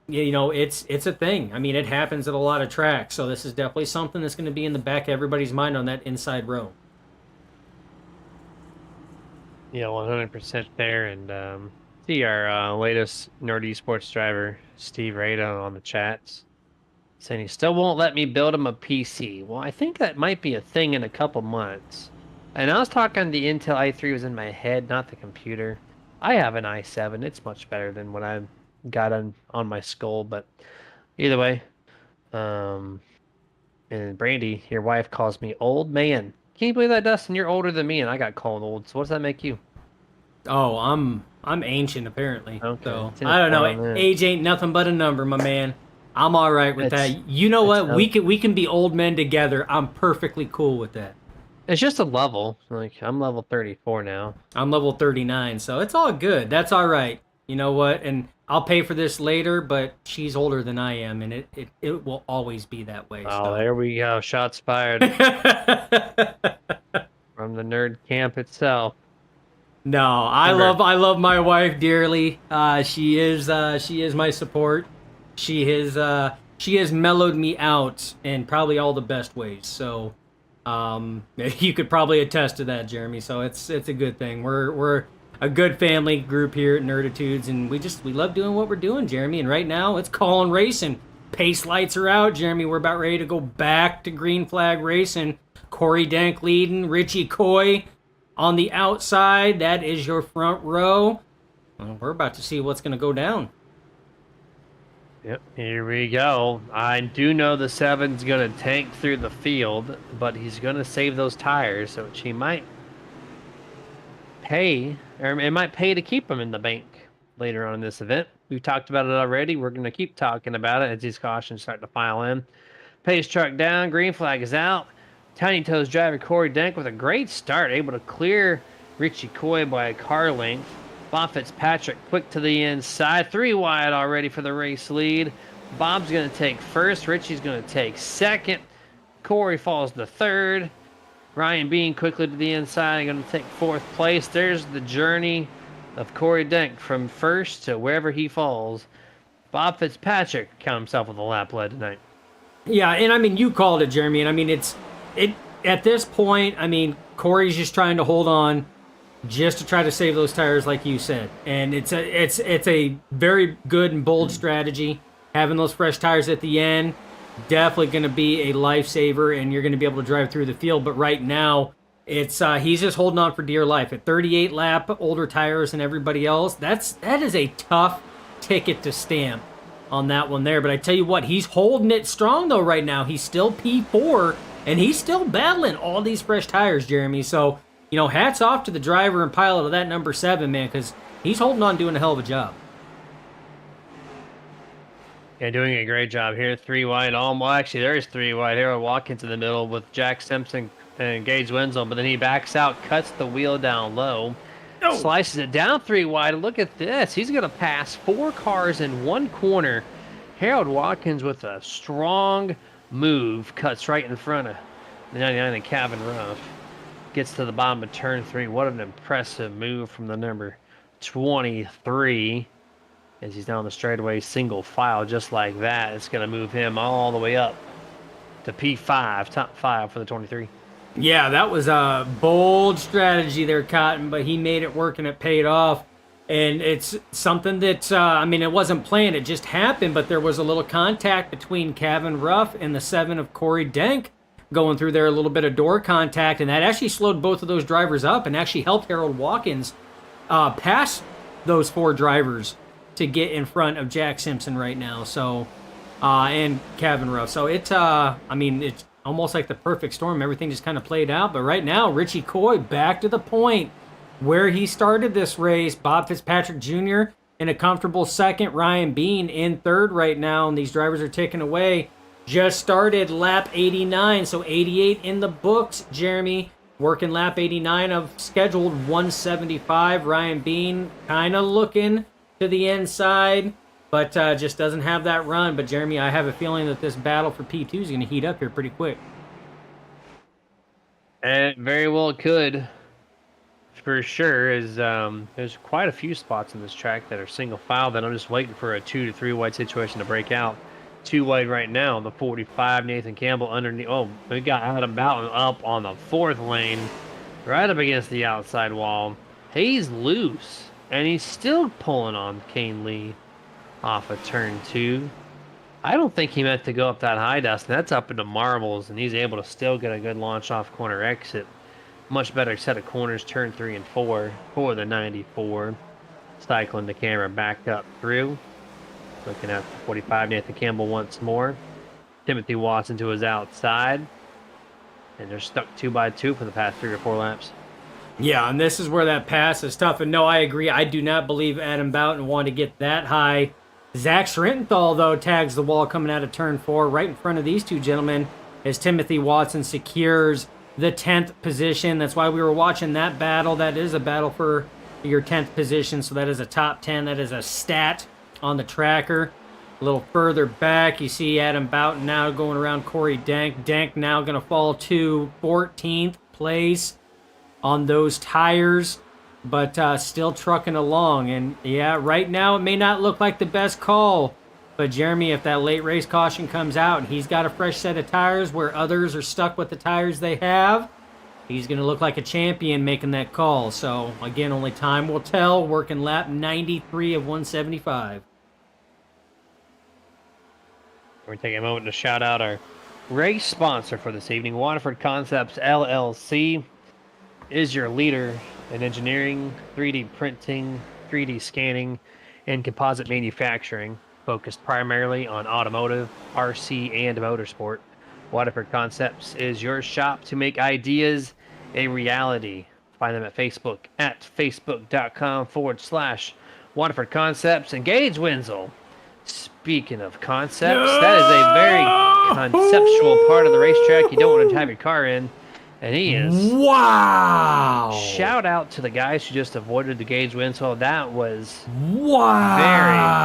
you know, it's a thing. I mean, it happens at a lot of tracks. So this is definitely something that's going to be in the back of everybody's mind on that inside row. Yeah, 100% there. And see our latest Nerd Esports driver, Steve Rada, on the chats saying he still won't let me build him a PC. Well, I think that might be a thing in a couple months. And I was talking the Intel i3 was in my head, not the computer. I have an i7. It's much better than what I've got on my skull. But either way, and Brandy, your wife, calls me old man. Can you believe that, Dustin? You're older than me, and I got called old. So what does that make you? Oh, I'm ancient apparently. Okay. So I don't know. Age ain't nothing but a number, my man. I'm all right with that. You know what? We can be old men together. I'm perfectly cool with that. It's just a level. Like, I'm level 34 now. I'm level 39, so it's all good. That's all right. You know what? And I'll pay for this later, but she's older than I am, and it will always be that way. Oh, so. there we go. Shots fired. From the nerd camp itself. No, I love my wife dearly. She is my support. She has mellowed me out in probably all the best ways. So you could probably attest to that, Jeremy. So it's a good thing. We're a good family group here at Nerditudes, and we love doing what we're doing, Jeremy. And right now it's calling racing. pace lights are out, Jeremy. We're about ready to go back to green flag racing. Corey Dank leading, Richie Coy on the outside. That is your front row. Well, we're about to see what's going to go down. Yep, here we go. I do know the 7's going to tank through the field, but he's going to save those tires, so he might pay, or it might pay to keep him in the bank later on in this event. We've talked about it already. We're going to keep talking about it as these cautions start to file in. Pace truck down, green flag is out. Tiny Toes driver Corey Dank with a great start, able to clear Richie Coy by a car length. Bob Fitzpatrick quick to the inside, 3 wide already for the race lead. Bob's going to take first, Richie's going to take second. Corey falls to third. Ryan Bean quickly to the inside, going to take 4th place. There's the journey of Corey Dank from first to wherever he falls. Bob Fitzpatrick count himself with a lap lead tonight. Yeah, and I mean, you called it, Jeremy, and I mean, it at this point, I mean, Corey's just trying to hold on just to try to save those tires, like you said. And it's a very good and bold strategy. Having those fresh tires at the end, definitely going to be a lifesaver, and you're going to be able to drive through the field. But right now, it's he's just holding on for dear life. At 38 lap, older tires than everybody else, that is a tough ticket to stamp on that one there. But I tell you what, he's holding it strong, though, right now. He's still P4, and he's still battling all these fresh tires, Jeremy. So, you know, hats off to the driver and pilot of that number 7, man, because he's holding on, doing a hell of a job. Yeah, doing a great job here. 3 wide. Well, actually, there's 3 wide. Harold Watkins in the middle with Jack Simpson and Gage Wenzel, but then he backs out, cuts the wheel down low, slices it down 3 wide. Look at this. He's going to pass 4 cars in 1 corner. Harold Watkins with a strong move, cuts right in front of the 99 and Kevin Ruff. Gets to the bottom of turn 3. What an impressive move from the number 23. As he's down the straightaway, single file just like that. It's going to move him all the way up to P5, top 5 for the 23. Yeah, that was a bold strategy there, Cotton, but he made it work and it paid off. And it's something that, I mean, it wasn't planned. It just happened, but there was a little contact between Kevin Ruff and the 7 of Corey Dank going through there, a little bit of door contact, and that actually slowed both of those drivers up and actually helped Harold Watkins pass those 4 drivers to get in front of Jack Simpson right now. So, and Kevin Ruff. So I mean, it's almost like the perfect storm. Everything just kind of played out. But right now, Richie Coy back to the point where he started this race. Bob Fitzpatrick Jr. in a comfortable second. Ryan Bean in third right now, and these drivers are taken away. Just started lap 89, so 88 in the books, Jeremy. Working lap 89 of scheduled 175. Ryan Bean kind of looking to the inside, but just doesn't have that run. But, Jeremy, I have a feeling that this battle for P2 is going to heat up here pretty quick. And very well could, for sure. There's quite a few spots in this track that are single file that I'm just waiting for a 2 to 3 wide situation to break out. 2 wide right now, the 45, Nathan Campbell underneath. Oh, we got Adam Boughton up on the 4th lane, right up against the outside wall. He's loose, and he's still pulling on Kane Lee off of turn 2. I don't think he meant to go up that high, Dustin. That's up into marbles, and he's able to still get a good launch off corner exit. Much better set of corners, turn 3 and 4 for the 94. Cycling the camera back up through. Looking at the 45, Nathan Campbell once more. Timothy Watson to his outside. And they're stuck 2x2 for the past 3 or 4 laps. Yeah, and this is where that pass is tough. And no, I agree. I do not believe Adam Boughton wanted to get that high. Zach Schrintenthal, though, tags the wall coming out of turn 4 right in front of these 2 gentlemen as Timothy Watson secures the 10th position. That's why we were watching that battle. That is a battle for your 10th position, so that is a top 10. That is a stat on the tracker. A little further back, you see Adam Boughton now going around Corey Dank. Dank now going to fall to 14th place on those tires, but still trucking along. And yeah, right now it may not look like the best call, but Jeremy, if that late race caution comes out and he's got a fresh set of tires where others are stuck with the tires they have, he's going to look like a champion making that call. So again, only time will tell. Working lap 93 of 175. We're taking a moment to shout out our race sponsor for this evening. Waterford Concepts LLC is your leader in engineering, 3D printing, 3D scanning, and composite manufacturing, focused primarily on automotive, RC, and motorsport. Waterford Concepts is your shop to make ideas a reality. Find them at Facebook at facebook.com/Waterford Concepts. And Gage Wenzel, speaking of concepts, that is a very conceptual part of the racetrack you don't want to have your car in. And he is. Wow! Shout out to the guys who just avoided the Gage Wenzel. That was wow!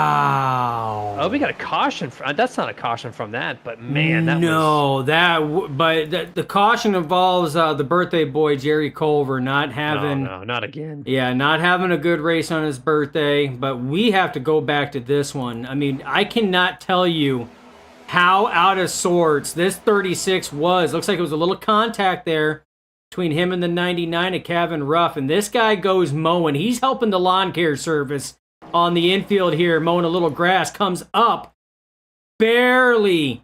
Oh, we got a caution. That's not a caution from that, but man, that was. No, the caution involves the birthday boy Jerry Culver not having. No, not again. Yeah, not having a good race on his birthday. But we have to go back to this one. I mean, I cannot tell you how out of sorts this 36 was. Looks like it was a little contact there between him and the 99 of Kevin Ruff. And this guy goes mowing. He's helping the lawn care service on the infield here, mowing a little grass. Comes up, barely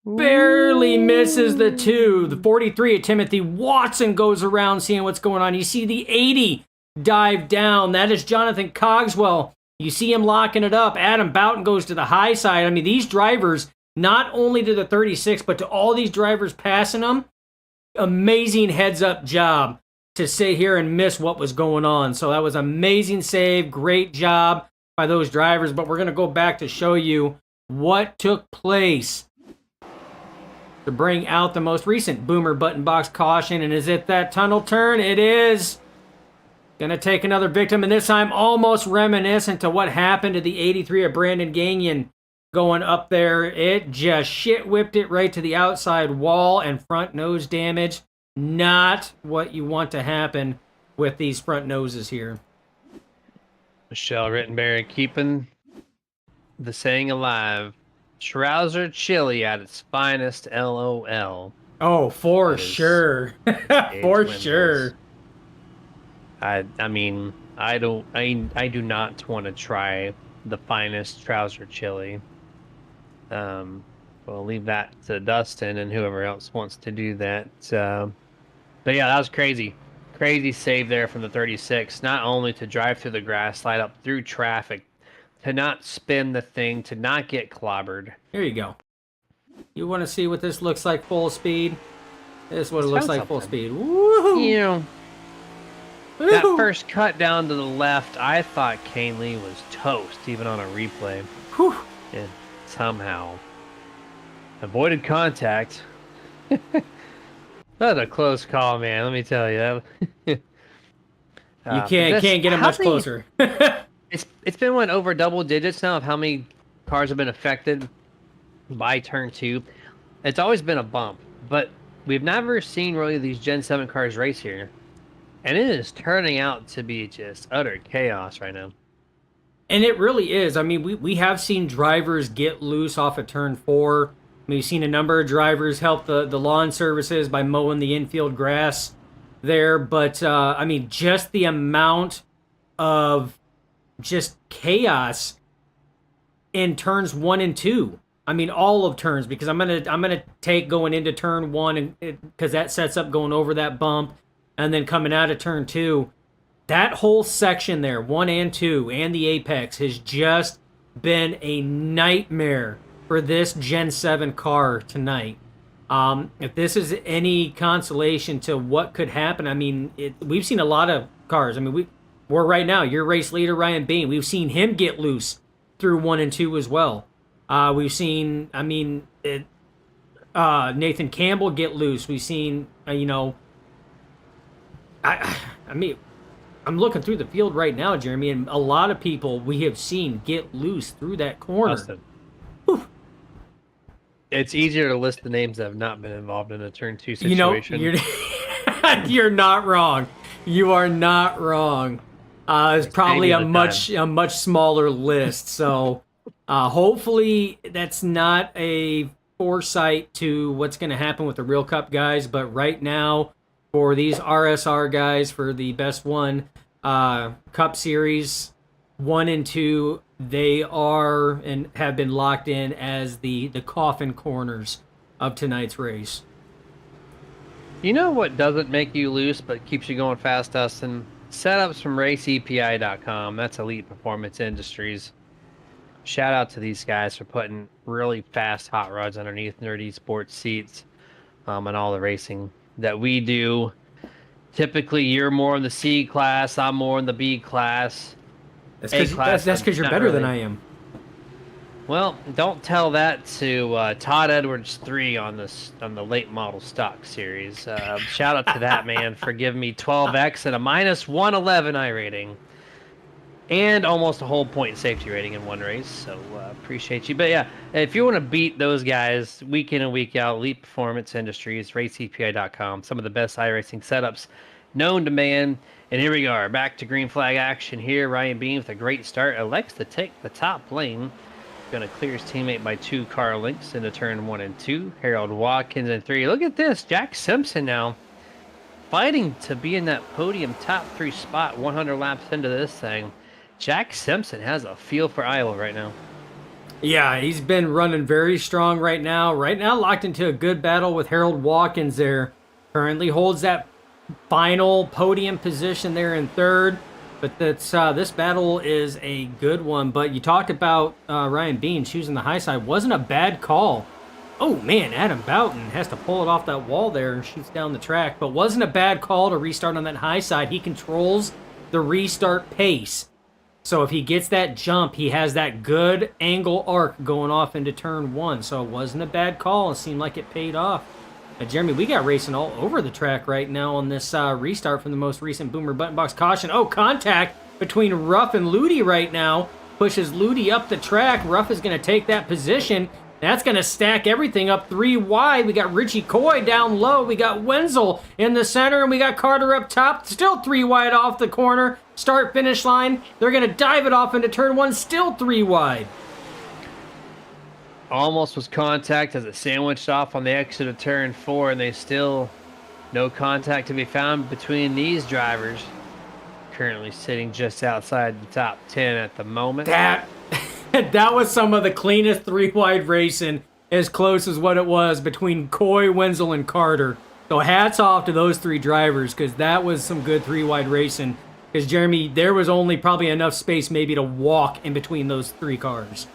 misses the 2. The 43 of Timothy Watson goes around seeing what's going on. You see the 80 dive down. That is Jonathan Cogswell. You see him locking it up. Adam Boughton goes to the high side. I mean, these drivers, not only to the 36, but to all these drivers passing them, amazing heads-up job to sit here and miss what was going on. So that was amazing save, great job by those drivers. But we're going to go back to show you what took place to bring out the most recent Boomer button box caution. And is it that tunnel turn? It is. Going to take another victim, and this time almost reminiscent to what happened to the 83 of Brandon Gagnon. Going up there, it just shit-whipped it right to the outside wall and front nose damage. Not what you want to happen with these front noses here. Michelle Rittenberry keeping the saying alive. Trouser chili at its finest, LOL. Oh, for sure. For sure. I mean, I do not want to try the finest trouser chili. We'll leave that to Dustin and whoever else wants to do that. But yeah, that was crazy. Crazy save there from the 36. Not only to drive through the grass, slide up through traffic, to not spin the thing, to not get clobbered. Here you go. You want to see what this looks like full speed? This is what it looks like full speed. Woohoo! You know, that first cut down to the left, I thought Kane Lee was toast, even on a replay. Whew. And somehow avoided contact. That was a close call, man. Let me tell you. You can't get it much closer. It's been over double digits now of how many cars have been affected by turn 2. It's always been a bump, but we've never seen really these Gen 7 cars race here. And it is turning out to be just utter chaos right now. And it really is. I mean, we have seen drivers get loose off of turn 4. We've seen a number of drivers help the lawn services by mowing the infield grass there. But, I mean, just the amount of just chaos in turns 1 and 2. I mean, all of turns, because I'm gonna take going into turn 1 because that sets up going over that bump, and then coming out of turn 2. That whole section there, 1 and 2, and the apex, has just been a nightmare for this Gen 7 car tonight. If this is any consolation to what could happen, I mean, we've seen a lot of cars. I mean, we're right now, your race leader, Ryan Bain, we've seen him get loose through 1 and 2 as well. We've seen, I mean, Nathan Campbell get loose. We've seen, I mean, I'm looking through the field right now, Jeremy, and a lot of people we have seen get loose through that corner. It's easier to list the names that have not been involved in a turn 2 situation. You're not wrong. You are not wrong. It's probably a much smaller list. So hopefully that's not a foresight to what's going to happen with the Real Cup guys. But right now, for these RSR guys, for the BestOne Cup Series 1 and 2, they are and have been locked in as the coffin corners of tonight's race. You know what doesn't make you loose but keeps you going fast, Dustin? Setups from RaceEPI.com. That's Elite Performance Industries. Shout out to these guys for putting really fast hot rods underneath nerdy sports seats and all the racing that we do. Typically, you're more in the C class. I'm more in the B class. That's A class. because you're not better than really. I am. Well, don't tell that to Todd Edwards 3 on the late model stock series. Shout out to that man for giving me 12x and a minus 111 I rating, and almost a whole point safety rating in one race. So appreciate you. But yeah, if you want to beat those guys week in and week out, Elite Performance Industries, RaceEPI.com, some of the best iRacing setups known to man. And here we are, back to green flag action here. Ryan Bean with a great start, elects to take the top lane. Going to clear his teammate by 2 car lengths into turn 1 and 2. Harold Watkins in 3. Look at this. Jack Simpson now fighting to be in that podium top 3 spot 100 laps into this thing. Jack Simpson has a feel for Iowa right now. Yeah, he's been running very strong right now. Right now, locked into a good battle with Harold Watkins there. Currently holds that final podium position there in 3rd. But that's this battle is a good one. But you talked about Ryan Bean choosing the high side. Wasn't a bad call. Oh, man, Adam Boughton has to pull it off that wall there and shoots down the track. But wasn't a bad call to restart on that high side. He controls the restart pace. So if he gets that jump, he has that good angle arc going off into turn 1. So it wasn't a bad call. It seemed like it paid off. Jeremy, we got racing all over the track right now on this restart from the most recent Boomer Button Box caution. Oh, contact between Ruff and Ludi right now. Pushes Ludi up the track. Ruff is going to take that position. That's going to stack everything up 3 wide. We got Richie Coy down low. We got Wenzel in the center. And we got Carter up top. Still 3 wide off the corner. Start-finish line. They're going to dive it off into turn 1. Still 3 wide. Almost was contact as it sandwiched off on the exit of turn 4, and they still no contact to be found between these drivers. Currently sitting just outside the top 10 at the moment. That was some of the cleanest 3 wide racing, as close as what it was between Coy, Wenzel, and Carter. So hats off to those 3 drivers, because that was some good 3 wide racing. Because Jeremy, there was only probably enough space maybe to walk in between those 3 cars.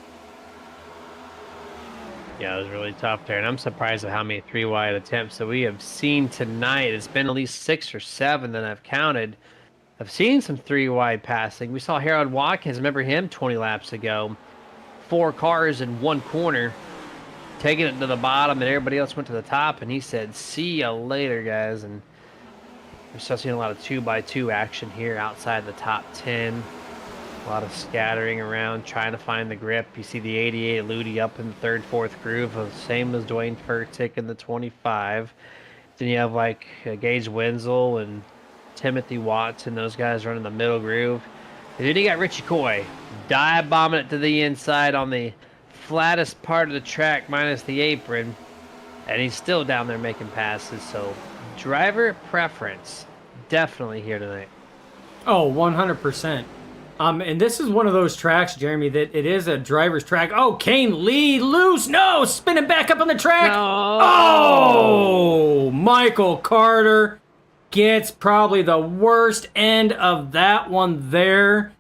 Yeah, it was really tough there, and I'm surprised at how many 3 wide attempts that we have seen tonight. It's been at least 6 or 7 that I've counted. I've seen some 3 wide passing. We saw Harold Watkins, remember him 20 laps ago. 4 cars in 1 corner, taking it to the bottom, and everybody else went to the top, and he said, "See ya later, guys." And we're still seeing a lot of 2x2 action here outside the top 10. A lot of scattering around, trying to find the grip. You see the 88 Ludi up in the 3rd, 4th groove, same as Dwayne Furtick in the 25. Then you have like Gage Wenzel and Timothy Watson, those guys running the middle groove. And then you got Richie Coy, dive bombing it to the inside on the flattest part of the track minus the apron. And he's still down there making passes. So driver preference definitely here tonight. Oh, 100%. And this is one of those tracks, Jeremy, that it is a driver's track. Oh, Kane Lee loose. No, spinning back up on the track. No. Oh, Michael Carter gets probably the worst end of that one there.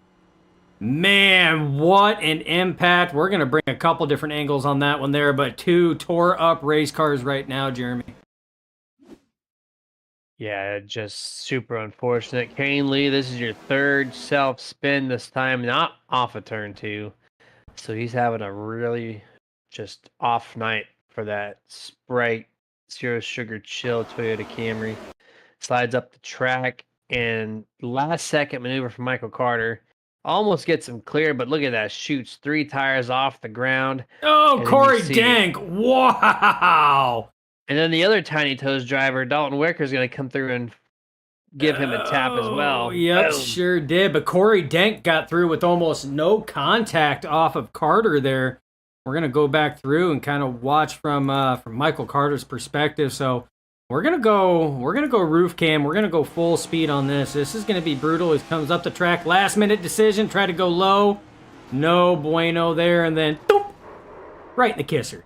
Man, what an impact. We're going to bring a couple different angles on that one there, but 2 tore up race cars right now, Jeremy. Yeah, just super unfortunate. Kane Lee, this is your 3rd self-spin this time, not off of turn 2. So he's having a really just off night for that Sprite Zero Sugar Chill Toyota Camry. Slides up the track, and last second maneuver from Michael Carter. Almost gets him clear, but look at that. Shoots 3 tires off the ground. Oh, Corey Dank. Wow. And then the other Tiny Toes driver, Dalton Wicker, is going to come through and give him a tap as well. Yep, Boom. sure did. But Corey Dank got through with almost no contact off of Carter there. We're going to go back through and kind of watch from Michael Carter's perspective. So we're gonna go roof cam. We're gonna go full speed on this. This is gonna be brutal. He comes up the track, last minute decision, try to go low. No bueno there, and then boom, right in the kisser.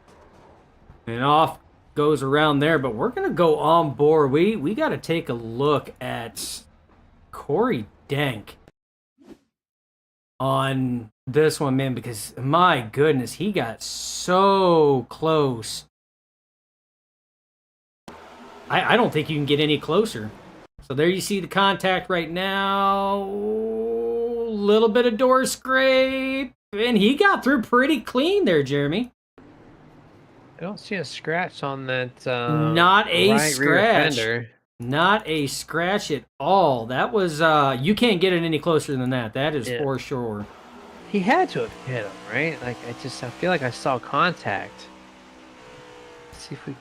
And off goes around there, but we're going to go on board. We got to take a look at Corey Denk on this one, man, because my goodness, he got so close. I don't think you can get any closer. So there you see the contact right now. Little bit of door scrape. And he got through pretty clean there, Jeremy. I don't see a scratch on that. Not a right rear scratch. fender. Not a scratch at all. That was, you can't get it any closer than that. That is for sure. He had to have hit him, right? Like, I feel like I saw contact. Let's see if we.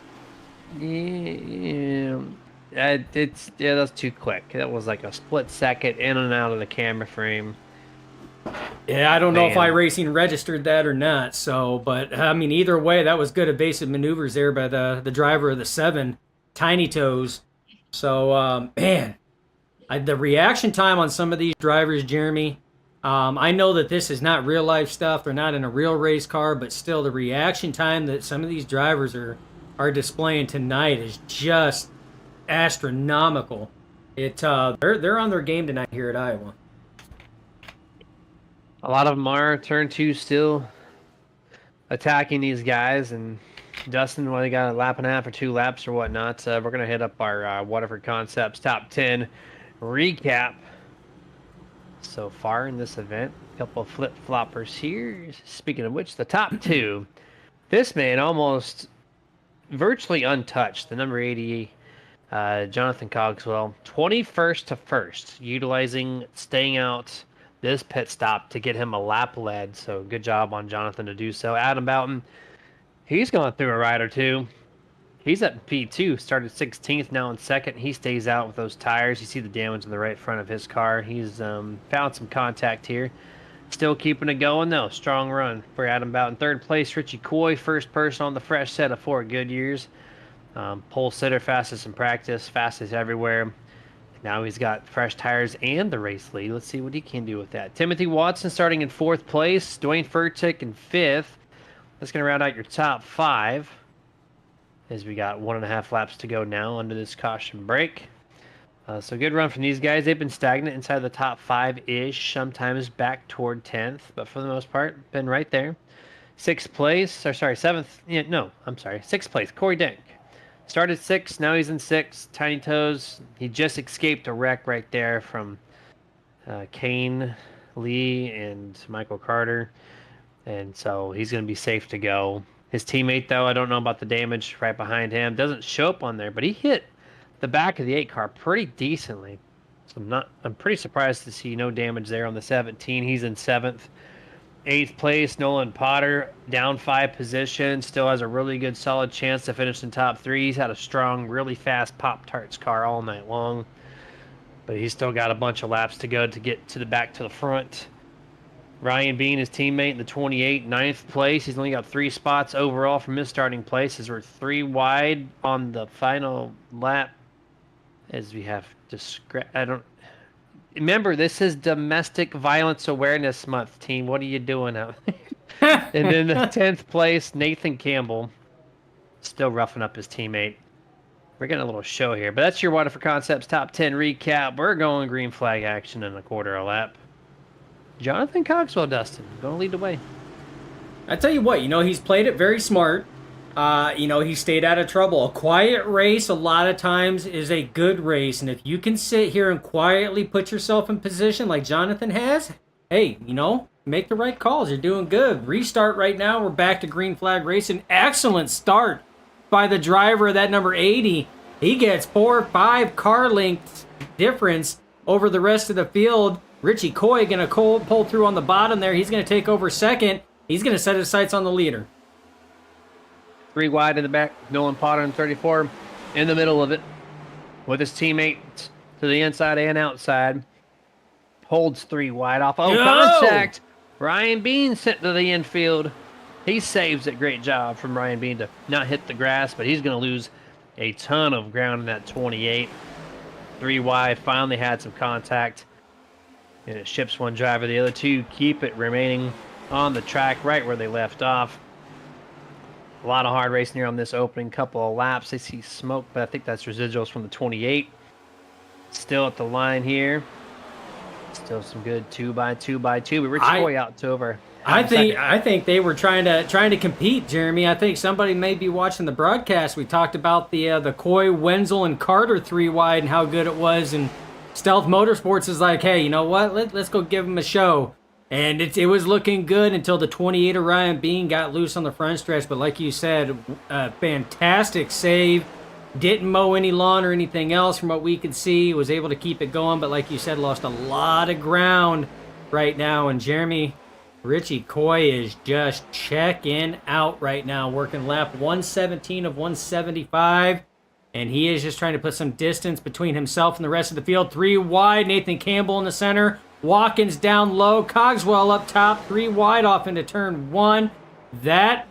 Yeah, that's too quick. That was like a split second in and out of the camera frame. Yeah, I don't know if Man. iRacing registered that or not. So, but I mean, either way, that was good evasive maneuvers there by the driver of the 7, Tiny Toes. So, man, the reaction time on some of these drivers, Jeremy. I know that this is not real life stuff; they're not in a real race car, but still, the reaction time that some of these drivers are displaying tonight is just astronomical. They're on their game tonight here at Iowa. A lot of them are turn 2 still attacking these guys, and Dustin, well, they got a lap and a half or 2 laps or whatnot. We're gonna hit up our Waterford Concepts top 10 recap so far in this event. A couple of flip floppers here. Speaking of which, the top 2. This man almost virtually untouched. The number 80, Jonathan Cogswell, 21st to 1st, staying out this pit stop to get him a lap lead. So good job on Jonathan to do so. Adam Boughton, he's gone through a ride or two. He's at P2, started 16th, now in 2nd. He stays out with those tires. You see the damage in the right front of his car. He's found some contact here. Still keeping it going, though. Strong run for Adam Boughton. 3rd place, Richie Coy, first person on the fresh set of 4 Goodyears. Pole sitter, fastest in practice, fastest everywhere. Now he's got fresh tires and the race lead. Let's see what he can do with that. Timothy Watson starting in 4th place. Dwayne Furtick in 5th. That's going to round out your top 5. As we got 1.5 laps to go now under this caution break. So good run from these guys. They've been stagnant inside the top 5-ish, sometimes back toward 10th, but for the most part, been right there. 6th place, or sorry, 7th, I'm sorry, 6th place, Corey Denk. Started 6th, now he's in 6th. Tiny Toes, he just escaped a wreck right there from Kane Lee and Michael Carter, and so he's going to be safe to go. His teammate, though, I don't know about the damage right behind him. Doesn't show up on there, but he hit the back of the 8 car pretty decently. So I'm pretty surprised to see no damage there on the 17. He's in 7th. 8th place, Nolan Potter, down 5 positions. Still has a really good, solid chance to finish in top 3. He's had a strong, really fast Pop-Tarts car all night long. But he's still got a bunch of laps to go to get to the back to the front. Ryan Bean, his teammate, in the 28, 9th place. He's only got 3 spots overall from his starting place, as we're 3 wide on the final lap. As we have to remember, this is Domestic Violence Awareness Month, team. What are you doing out there? And then the 10th place, Nathan Campbell, still roughing up his teammate. We're getting a little show here, but that's your Waterford Concepts top 10 recap. We're going green flag action in a quarter a lap. Jonathan Cogswell, Dustin, going to lead the way. I tell you what, he's played it very smart. He stayed out of trouble. A quiet race, a lot of times, is a good race. And if you can sit here and quietly put yourself in position like Jonathan has, hey, make the right calls. You're doing good. Restart right now. We're back to green flag racing. Excellent start by the driver of that number 80. He gets 4 or 5 car lengths difference over the rest of the field. Richie Coy going to pull through on the bottom there. He's going to take over 2nd. He's going to set his sights on the leader. 3 wide in the back. Nolan Potter in 34 in the middle of it with his teammates to the inside and outside. Holds 3 wide off. Oh, contact. Ryan Bean sent to the infield. He saves it. Great job from Ryan Bean to not hit the grass, but he's going to lose a ton of ground in that 28. 3 wide. Finally had some contact. And it ships 1 driver. The other 2 keep it remaining on the track right where they left off. A lot of hard racing here on this opening couple of laps. They see smoke, but I think that's residuals from the 28. Still at the line here. Still some good 2x2 by 2. But Rich Coy out to over. I think they were trying to compete, Jeremy. I think somebody may be watching the broadcast. We talked about the Coy, Wenzel, and Carter 3 wide and how good it was. And Stealth Motorsports is like, hey, you know what? Let's go give them a show. And it was looking good until the 28 of Ryan Bean got loose on the front stretch. But like you said, a fantastic save. Didn't mow any lawn or anything else from what we could see. Was able to keep it going. But like you said, lost a lot of ground right now. And Jeremy, Richie Coy is just checking out right now. Working lap 117 of 175. And he is just trying to put some distance between himself and the rest of the field. 3 wide. Nathan Campbell in the center. Watkins down low, Cogswell up top, 3 wide off into turn 1. That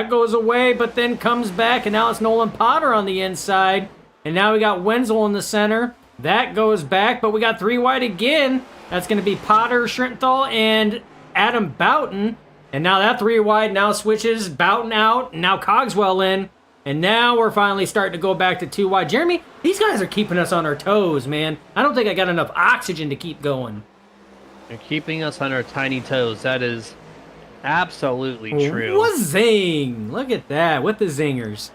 goes away, but then comes back, and now it's Nolan Potter on the inside. And now we got Wenzel in the center. That goes back, but we got 3 wide again. That's going to be Potter, Schrinthal, and Adam Boughton. And now that 3 wide now switches, Boughton out, and now Cogswell in. And now we're finally starting to go back to 2 wide. Jeremy, these guys are keeping us on our toes, man. I don't think I got enough oxygen to keep going. They're keeping us on our tiny toes. That is absolutely true. Zing! Look at that, with the zingers.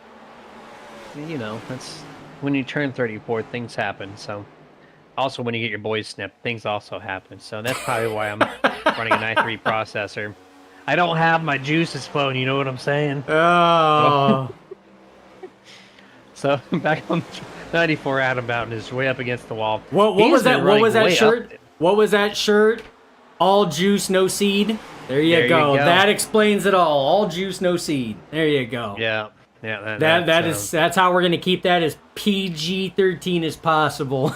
You know, that's when you turn 34, things happen. So, also when you get your boys snipped, things also happen. So that's probably why I'm running an i3 processor. I don't have my juices flowing, you know what I'm saying? Oh. So back on 94, Adam Boughton is way up against the wall. What was that? What was that shirt? What was that shirt? All juice, no seed. There you go. That explains it all. All juice, no seed. There you go. Yeah. That's how we're gonna keep that as PG-13 as possible.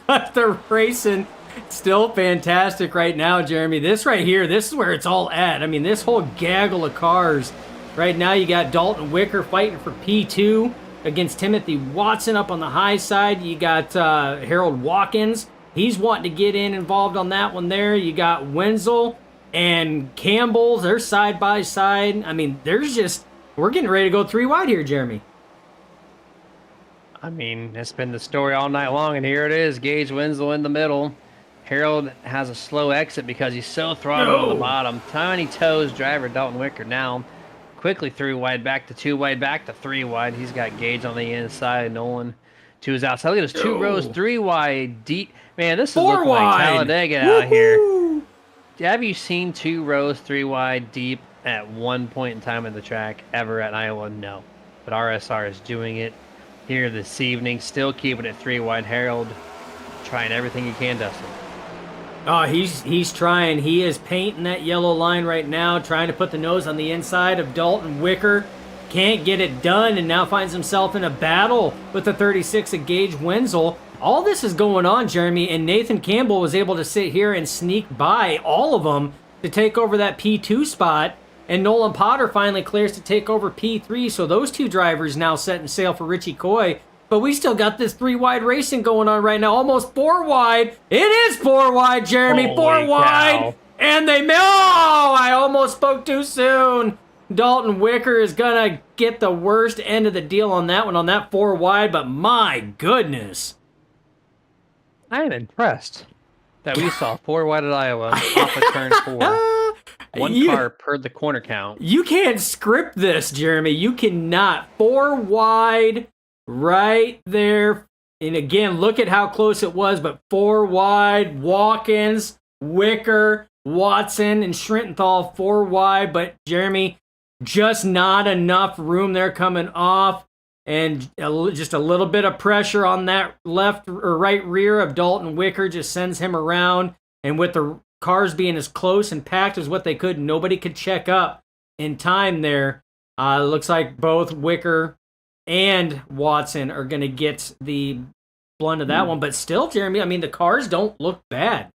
But the racing still fantastic right now, Jeremy. This right here, this is where it's all at. I mean, this whole gaggle of cars. Right now, you got Dalton Wicker fighting for P2 against Timothy Watson up on the high side. You got Harold Watkins. He's wanting to get involved on that one there. You got Wenzel and Campbell. They're side by side. I mean, we're getting ready to go 3 wide here, Jeremy. I mean, it's been the story all night long, and here it is. Gage Wenzel in the middle. Harold has a slow exit because he's so throttled on the bottom. Tiny toes driver Dalton Wicker now. Quickly 3 wide, back to 2 wide, back to 3 wide. He's got Gage on the inside. Nolan to his outside. Look at this 2 rows, 3 wide, deep. Man, this is looking like Talladega out here. Have you seen 2 rows, 3 wide, deep at one point in time in the track ever at Iowa? No. But RSR is doing it here this evening. Still keeping it 3 wide. Harold trying everything he can, Dustin. Oh, he's trying. He is painting that yellow line right now, trying to put the nose on the inside of Dalton Wicker. Can't get it done, and now finds himself in a battle with the 36 of Gage Wenzel. All this is going on, Jeremy, and Nathan Campbell was able to sit here and sneak by all of them to take over that P2 spot, and Nolan Potter finally clears to take over P3, so those 2 drivers now setting sail for Richie Coy. But we still got this 3 wide racing going on right now. Almost 4 wide. It is 4 wide, Jeremy. Holy 4 wide. cow. And I almost spoke too soon. Dalton Wicker is going to get the worst end of the deal on that one, on that 4 wide. But my goodness. I am impressed that we saw 4 wide at Iowa off of turn 4. One car per the corner count. You can't script this, Jeremy. You cannot. 4 wide. Right there. And again, look at how close it was, but 4 wide, Watkins, Wicker, Watson, and Schrinthal 4 wide, but Jeremy, just not enough room there coming off, and just a little bit of pressure on that left or right rear of Dalton Wicker just sends him around, and with the cars being as close and packed as what they could, nobody could check up in time there. Looks like both Wicker and Watson are going to get the blunt of that one. But still, Jeremy, I mean, the cars don't look bad.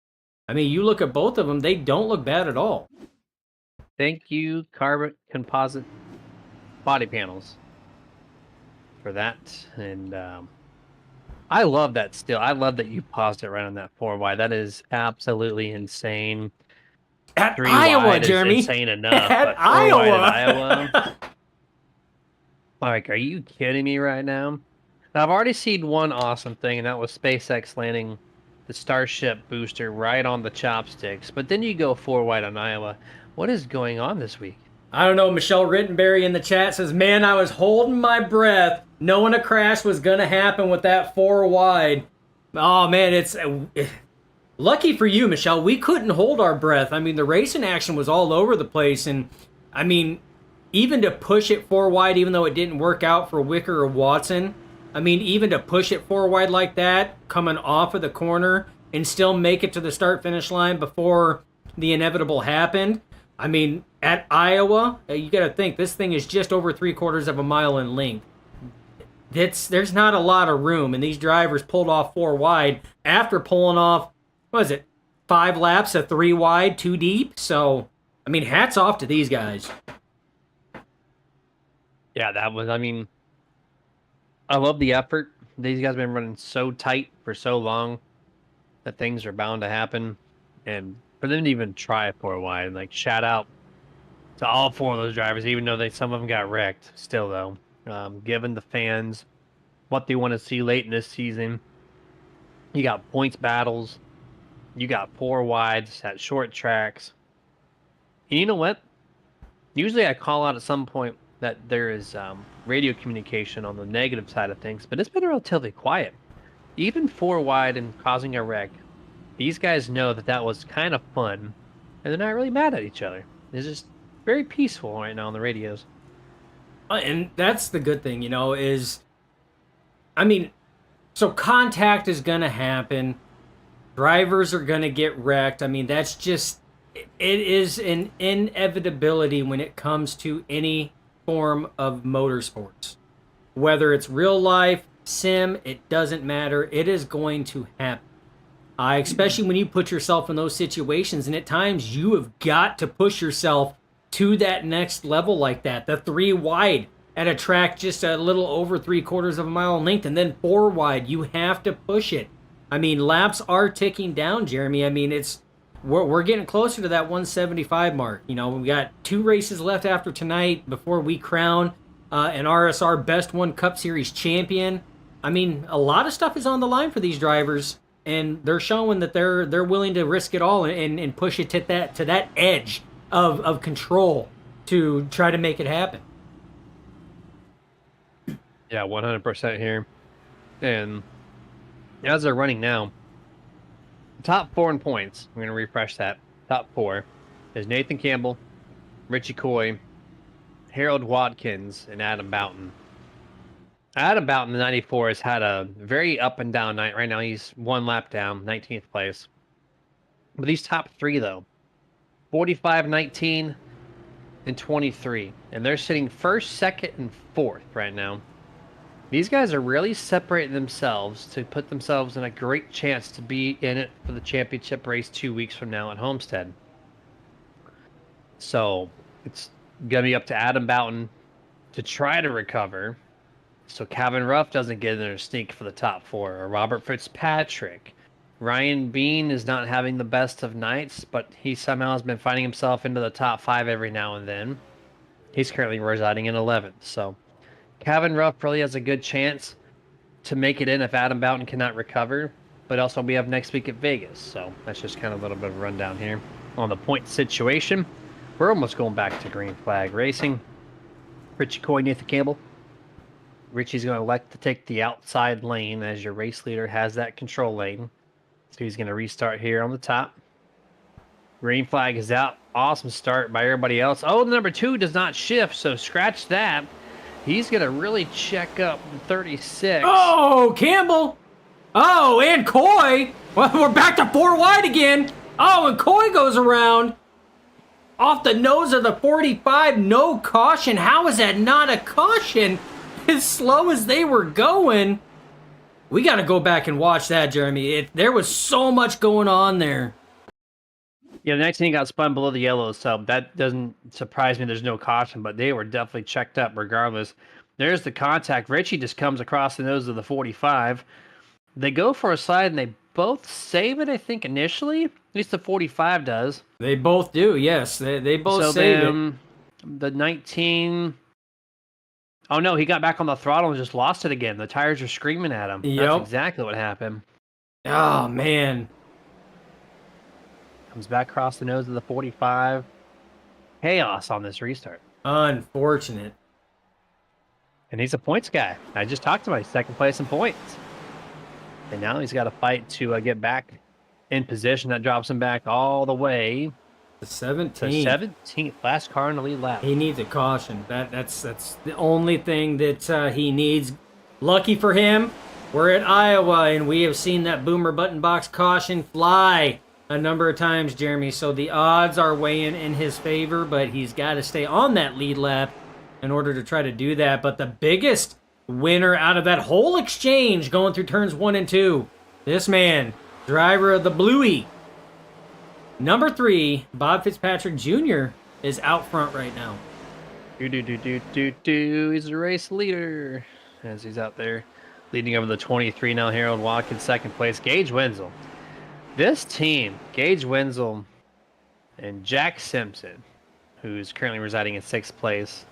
I mean, you look at both of them, they don't look bad at all. Thank you, Carbon Composite Body Panels, for that. And I love that still. I love that you paused it right on that 4 wide. That is absolutely insane. At 3 Iowa, wide Jeremy. is insane enough, At but 4 wide at Iowa. Iowa? Like, are you kidding me right now? Now, I've already seen one awesome thing, and that was SpaceX landing the Starship booster right on the chopsticks. But then you go 4 wide on Iowa. What is going on this week? I don't know. Michelle Rittenberry in the chat says, "Man, I was holding my breath, knowing a crash was gonna happen with that 4 wide." Oh man, it's lucky for you, Michelle. We couldn't hold our breath. I mean, the racing action was all over the place, and I mean, even to push it 4 wide, even though it didn't work out for Wicker or Watson. I mean, even to push it 4 wide like that, coming off of the corner, and still make it to the start finish line before the inevitable happened. I mean, at Iowa, you got to think this thing is just over 3/4 of a mile in length. There's not a lot of room, and these drivers pulled off 4 wide after pulling off, what was it, 5 laps of 3 wide, 2 deep. So, I mean, hats off to these guys. Yeah, that was, I mean, I love the effort. These guys have been running so tight for so long that things are bound to happen. And for them to even try 4 wide, like, shout out to all 4 of those drivers, even though some of them got wrecked. Still, though, giving the fans what they want to see late in this season. You got points battles. You got 4 wides at short tracks. And you know what? Usually I call out at some point that there is radio communication on the negative side of things, but it's been relatively quiet. Even 4 wide and causing a wreck, these guys know that that was kind of fun, and they're not really mad at each other. It's just very peaceful right now on the radios. And that's the good thing, is, I mean, so contact is going to happen. Drivers are going to get wrecked. I mean, that's just, it is an inevitability when it comes to any form of motorsports. Whether it's real life, sim, it doesn't matter. It is going to happen. Especially when you put yourself in those situations, and at times you have got to push yourself to that next level like that. The 3 wide at a track just a little over 3/4 of a mile in length, and then 4 wide, you have to push it. I mean, laps are ticking down, Jeremy. I mean, we're getting closer to that 175 mark. We got 2 races left after tonight before we crown an RSR BestOne Cup Series champion. I mean, a lot of stuff is on the line for these drivers, and they're showing that they're willing to risk it all and push it to that edge of control to try to make it happen. Yeah, 100% here. And as they're running now, top 4 in points, I'm going to refresh that. Top 4 is Nathan Campbell, Richie Coy, Harold Watkins, and Adam Boughton. Adam Boughton, the 94, has had a very up and down night. Right now, he's 1 lap down, 19th place. But these top 3, though, 45, 19, and 23. And they're sitting 1st, 2nd, and 4th right now. These guys are really separating themselves to put themselves in a great chance to be in it for the championship race 2 weeks from now at Homestead. So it's going to be up to Adam Boughton to try to recover so Calvin Ruff doesn't get in there and sneak for the top 4, or Robert Fitzpatrick. Ryan Bean is not having the best of nights, but he somehow has been finding himself into the top 5 every now and then. He's currently residing in 11th, so Calvin Ruff really has a good chance to make it in if Adam Boughton cannot recover. But also we have next week at Vegas, so that's just kind of a little bit of a rundown here on the point situation. We're almost going back to green flag racing. Richie Coy, Nathan Campbell. Richie's going to elect to take the outside lane as your race leader has that control lane. So he's going to restart here on the top. Green flag is out. Awesome start by everybody else. Oh, the number 2 does not shift, so scratch that. He's going to really check up 36. Oh, Campbell. Oh, and Coy. Well, we're back to 4 wide again. Oh, and Coy goes around off the nose of the 45. No caution. How is that not a caution? As slow as they were going. We got to go back and watch that, Jeremy. There was so much going on there. Yeah, the next thing got spun below the yellow, so that doesn't surprise me. There's no caution, but they were definitely checked up regardless. There's the contact. Richie just comes across the nose of the 45. They go for a slide, and they both save it, I think, initially. least the 45 does. They both do, yes. They both So save it. then the 19. Oh no, he got back on the throttle and just lost it again. The tires are screaming at him. Yep. That's exactly what happened. Oh, man. Comes back across the nose of the 45. Chaos on this restart. Unfortunate. And he's a points guy. I just talked about second place in points. And now he's got to fight to get back in position. That drops him back all the way The to 17th. 17th. Last car in the lead lap. He needs a caution. That's the only thing that he needs. Lucky for him, we're at Iowa, and we have seen that boomer button box caution fly a number of times, Jeremy. So the odds are weighing in his favor, but he's got to stay on that lead lap in order to try to do that. But the biggest winner out of that whole exchange going through turns 1 and 2, this man, driver of the Bluey, number 3, Bob Fitzpatrick Jr., is out front right now. He's a race leader as he's out there leading over the 23 now. Harold Watkins second place. Gage Wenzel. This team, Gage Wenzel and Jack Simpson, who's currently residing in 6th place,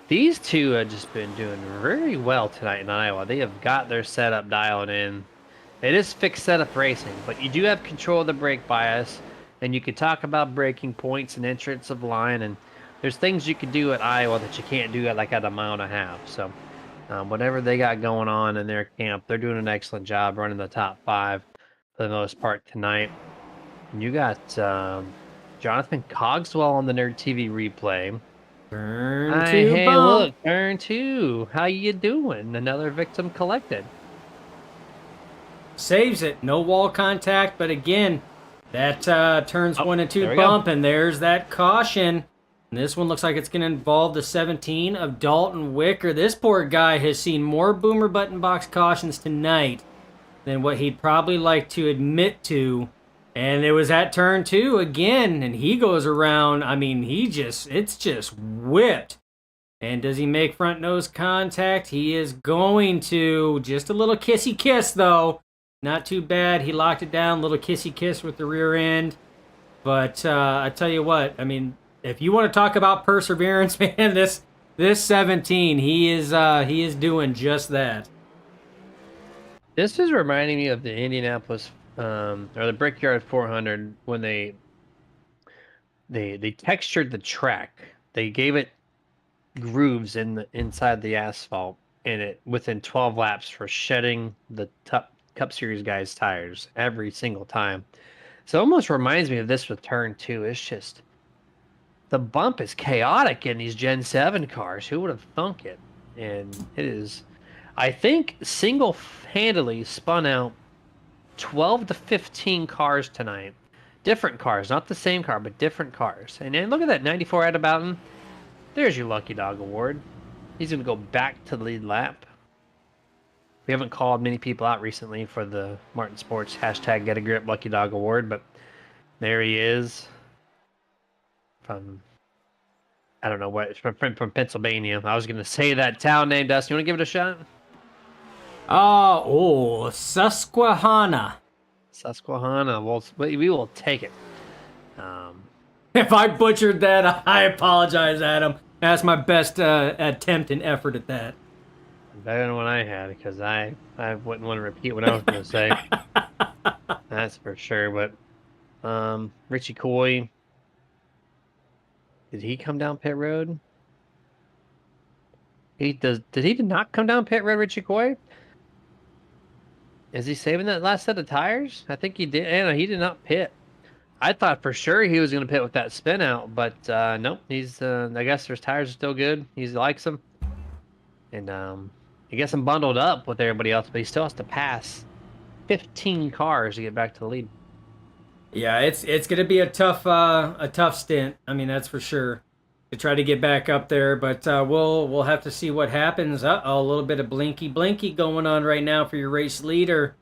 these two have just been doing very well tonight in Iowa. They have got their setup dialed in. It is fixed setup racing, but you do have control of the brake bias, and you can talk about braking points and entrance of line, and there's things you can do at Iowa that you can't do at a mile and a half. So whatever they got going on in their camp, they're doing an excellent job running the top 5 for the most part tonight. And you got Jonathan Cogswell on the Nerd TV replay. Turn 2 Hey, bump. look, turn 2. How you doing? Another victim collected. Saves it. No wall contact, but again, that turns 1 and 2 there we go. bump, and there's that caution. And this one looks like it's going to involve the 17 of Dalton Wicker. This poor guy has seen more boomer button box cautions tonight than what he'd probably like to admit to. And it was at turn 2 again, and he goes around. I mean, it's just whipped. And does he make front nose contact? He is going to. Just a little kissy kiss, though. Not too bad. He locked it down. Little kissy kiss with the rear end. But I tell you what, I mean, if you want to talk about perseverance, man, this 17, he is doing just that. This is reminding me of the Indianapolis or the Brickyard 400 when they textured the track. They gave it grooves inside the asphalt, and it within 12 laps for shedding the Cup Series guys' tires every single time. So it almost reminds me of this with turn 2. It's just the bump is chaotic in these Gen 7 cars. Who would have thunk it? And it is, I think, single-handedly spun out 12 to 15 cars tonight. Different cars, not the same car, but different cars. And then look at that 94 Adam Boughton. There's your Lucky Dog Award. He's going to go back to the lead lap. We haven't called many people out recently for the Martin Sports hashtag Get a Grip Lucky Dog Award, but there he is. From, I don't know what, from Pennsylvania. I was going to say that town name, Dustin. You want to give it a shot? Susquehanna. Susquehanna. Well, we will take it. If I butchered that, I apologize, Adam. That's my best attempt and effort at that. Better than what I had, because I wouldn't want to repeat what I was going to say. That's for sure. But Richie Coy, did he come down pit road? Did he not come down pit road, Richie Coy? Is he saving that last set of tires? I think he did. No, he did not pit. I thought for sure he was going to pit with that spin out, but nope. He's I guess his tires are still good. He likes them, and he gets them bundled up with everybody else, but he still has to pass 15 cars to get back to the lead. Yeah, it's going to be a tough stint. I mean, that's for sure, to try to get back up there. But we'll have to see what happens. A little bit of blinky going on right now for your race leader,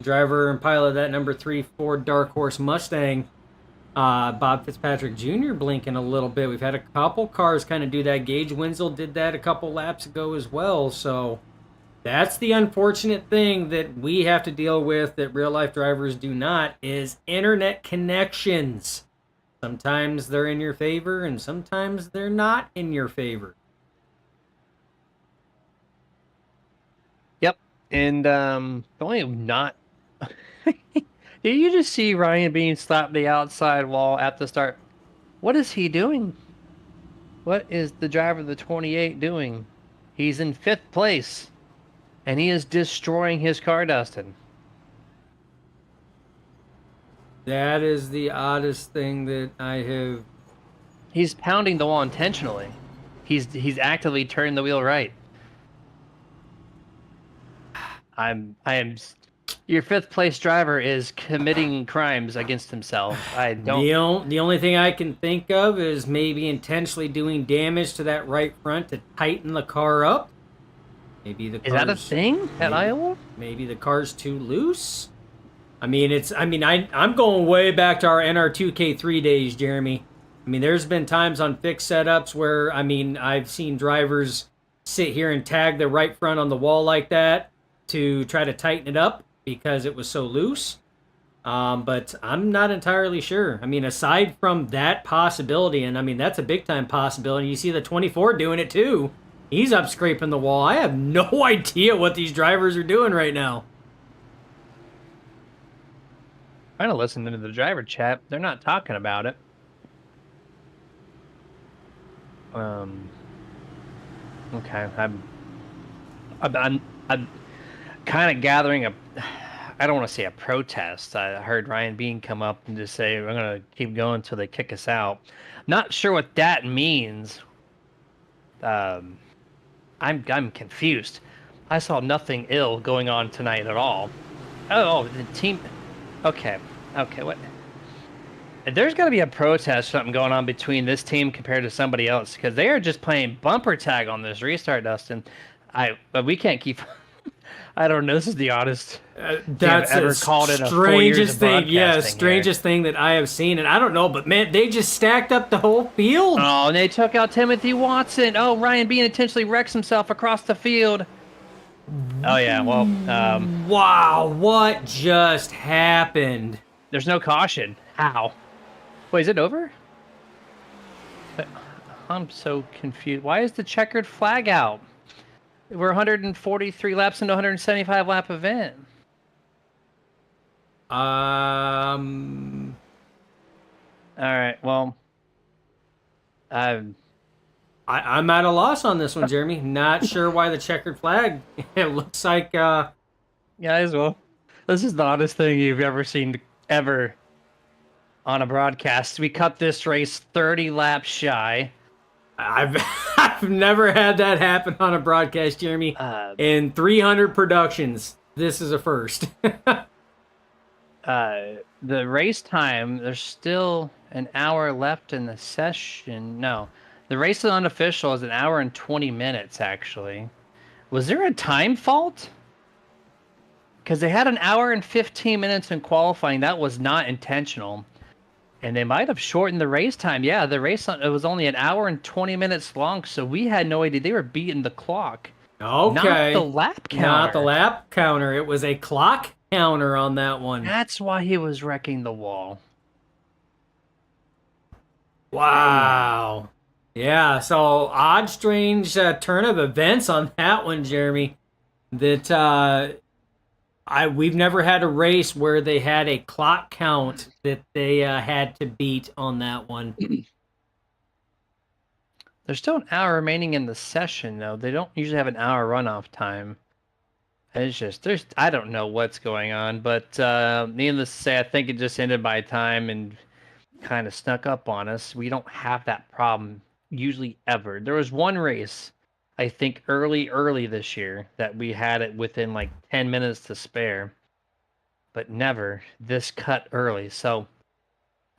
driver and pilot of that number 3 Ford Dark Horse Mustang. Bob Fitzpatrick Jr. blinking a little bit. We've had a couple cars kind of do that. Gage Wenzel did that a couple laps ago as well. So That's the unfortunate thing that we have to deal with that real life drivers do not is internet connections. Sometimes they're in your favor and sometimes they're not in your favor. Yep. And only not. Did you just see Ryan being slapped the outside wall at the start? What is he doing? What is the driver of the 28 doing? He's in 5th place, and he is destroying his car, Dustin. That is the oddest thing that I have. He's pounding the wall intentionally. He's actively turning the wheel right. I am. Your 5th place driver is committing crimes against himself. I don't. The only thing I can think of is maybe intentionally doing damage to that right front to tighten the car up. Maybe the Is that a thing at Iowa? Maybe the car's too loose. I'm going way back to our NR2K3 days, Jeremy. I mean, there's been times on fixed setups where I've seen drivers sit here and tag the right front on the wall like that to try to tighten it up because it was so loose. But I'm not entirely sure. I mean, aside from that possibility, and I mean, that's a big time possibility. You see the 24 doing it too. He's up scraping the wall. I have no idea what these drivers are doing right now. Trying to listen to the driver chat. They're not talking about it. Okay. I'm kind of gathering a. I don't want to say a protest. I heard Ryan Bean come up and just say, "We're gonna keep going until they kick us out." Not sure what that means. I'm confused. I saw nothing ill going on tonight at all. Oh, the team. Okay. What? There's got to be a protest, something going on between this team compared to somebody else because they are just playing bumper tag on this restart, Dustin. But we can't keep. I don't know. This is the oddest That's thing I've ever called in a 4 years of thing. Yeah, strangest here. thing that I have seen, and I don't know, but man, they just stacked up the whole field. Oh, and they took out Timothy Watson. Oh, Ryan Bean intentionally wrecks himself across the field. Oh yeah, well, wow, what just happened? there's no caution. How? Wait, is it over? I'm so confused. Why is the checkered flag out? We're 143 laps into a 175 lap event. All right. Well, I'm at a loss on this one, Jeremy. Not sure why the checkered flag. It looks like yeah, as well. This is the oddest thing you've ever seen ever on a broadcast. We cut this race 30 laps shy. I've never had that happen on a broadcast, Jeremy. In 300 productions, this is a first. The race time, there's still an hour left in the session. No, the race is unofficial is an hour and 20 minutes, actually. Was there a time fault? Because they had an hour and 15 minutes in qualifying. That was not intentional. And they might have shortened the race time. Yeah, the race it was only an hour and 20 minutes long, so we had no idea. They were beating the clock. Okay. Not the lap counter. Not the lap counter. It was a clock counter on that one. That's why he was wrecking the wall. Wow. Yeah, so odd, strange turn of events on that one, Jeremy. That we've never had a race where they had a clock count that they had to beat on that one. There's still an hour remaining in the session, though. They don't usually have an hour runoff time. It's just I don't know what's going on, but needless to say, I think it just ended by time and kind of snuck up on us. We don't have that problem usually ever. There was one race, I think early this year, that we had it within like 10 minutes to spare, but never this cut early. So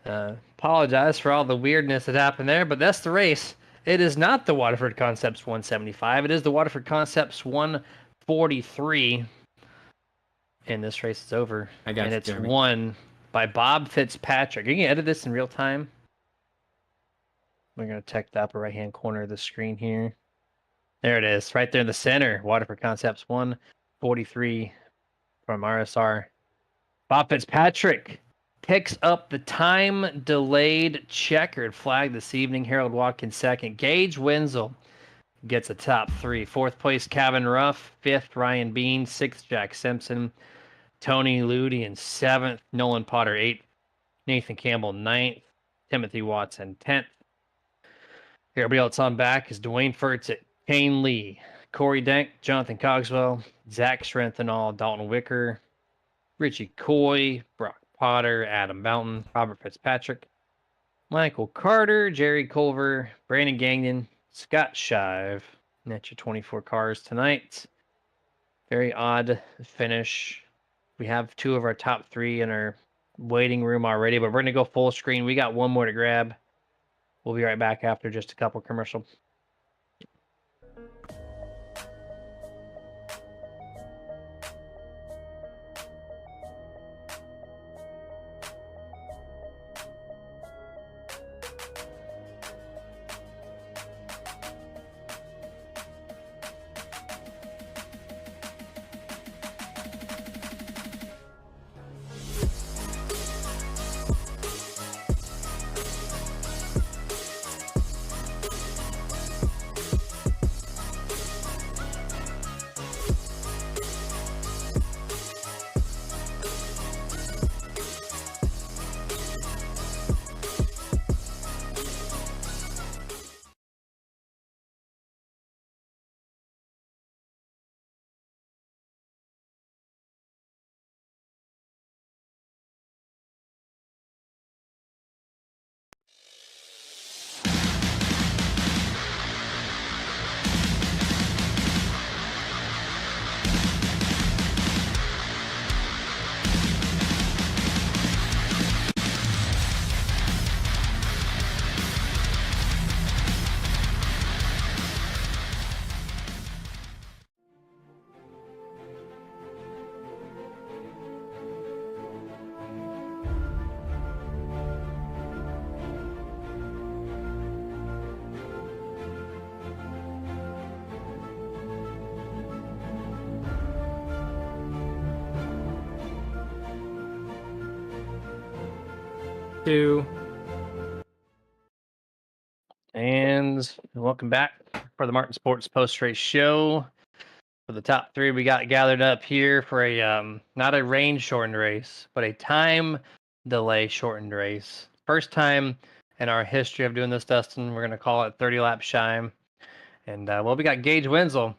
apologize for all the weirdness that happened there, but that's the race. It is not the Waterford Concepts 175. It is the Waterford Concepts 143. And this race is over. I got and you, it's Jeremy. won by Bob Fitzpatrick. Are you going to edit this in real time? We're going to check the upper right-hand corner of the screen here. There it is, right there in the center. Waterford Concepts 143 from RSR. Bob Fitzpatrick picks up the time-delayed checkered flag this evening. Harold Watkins second. Gage Wenzel gets a top 3. Fourth place, Kevin Ruff. Fifth, Ryan Bean. Sixth, Jack Simpson. Tony Ludi in seventh. Nolan Potter eighth. Nathan Campbell ninth. Timothy Watson 10th. Everybody else on back is Dwayne Furtz at Kane Lee. Corey Denk, Jonathan Cogswell, Zach Strengthenall, Dalton Wicker, Richie Coy, Brock Potter, Adam Boughton, Robert Fitzpatrick, Michael Carter, Jerry Culver, Brandon Gagnon, Scott Shive. And that's your 24 cars tonight. Very odd finish. We have 2 of our top 3 in our waiting room already, but we're going to go full screen. We got 1 more to grab. We'll be right back after just a couple commercials. Two. And welcome back for the Martin Sports Post Race Show. For the top 3, we got gathered up here for a not a rain shortened race, but a time delay shortened race. First time in our history of doing this, Dustin. We're gonna call it 30 lap Shime. And well, we got Gage Wenzel.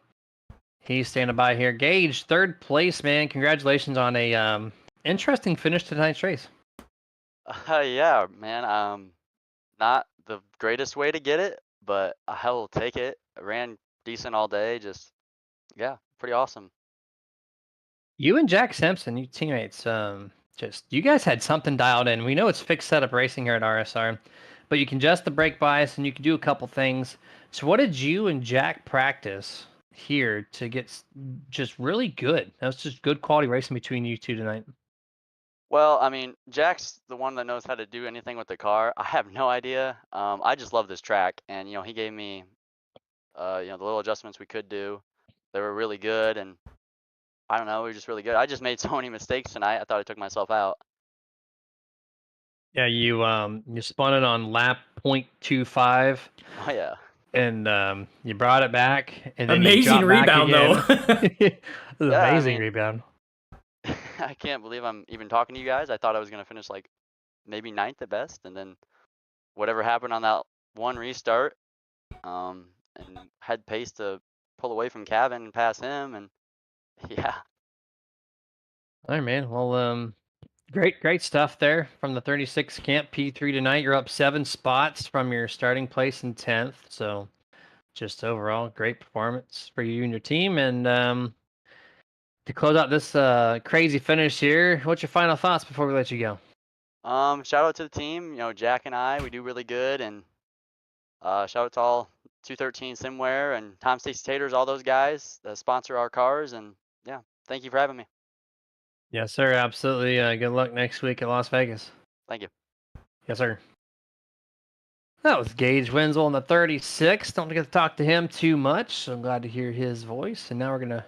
He's standing by here. Gage, 3rd place, man. Congratulations on a interesting finish to tonight's race. Yeah, man. Not the greatest way to get it, but I will take it. I ran decent all day. Just, yeah, pretty awesome. You and Jack Simpson, you teammates, just you guys had something dialed in. We know it's fixed setup racing here at RSR, but you can adjust the brake bias and you can do a couple things. So, what did you and Jack practice here to get just really good? That was just good quality racing between you two tonight. Well, I mean, Jack's the one that knows how to do anything with the car. I have no idea. I just love this track, and he gave me, the little adjustments we could do. They were really good, and I don't know, we were just really good. I just made so many mistakes tonight. I thought I took myself out. Yeah, you spun it on lap 0.25. Oh yeah. And you brought it back, and then you Amazing dropped back rebound, though. again. It was Yeah, I amazing mean, rebound. I can't believe I'm even talking to you guys. I thought I was gonna finish like maybe 9th at best, and then whatever happened on that one restart, and had pace to pull away from Cavan and pass him, and yeah. All right, man. Well, great stuff there from the 36 Camp P3 tonight. You're up 7 spots from your starting place in 10th. So just overall, great performance for you and your team. And to close out this crazy finish here, what's your final thoughts before we let you go? Shout out to the team. Jack and I, we do really good, and shout out to all 213 Simware and Tom Stacy Taters, all those guys that sponsor our cars, and yeah, thank you for having me. Yes, sir. Absolutely. Good luck next week at Las Vegas. Thank you. Yes, sir. That was Gage Wenzel in the 36. Don't get to talk to him too much, so I'm glad to hear his voice. And now we're going to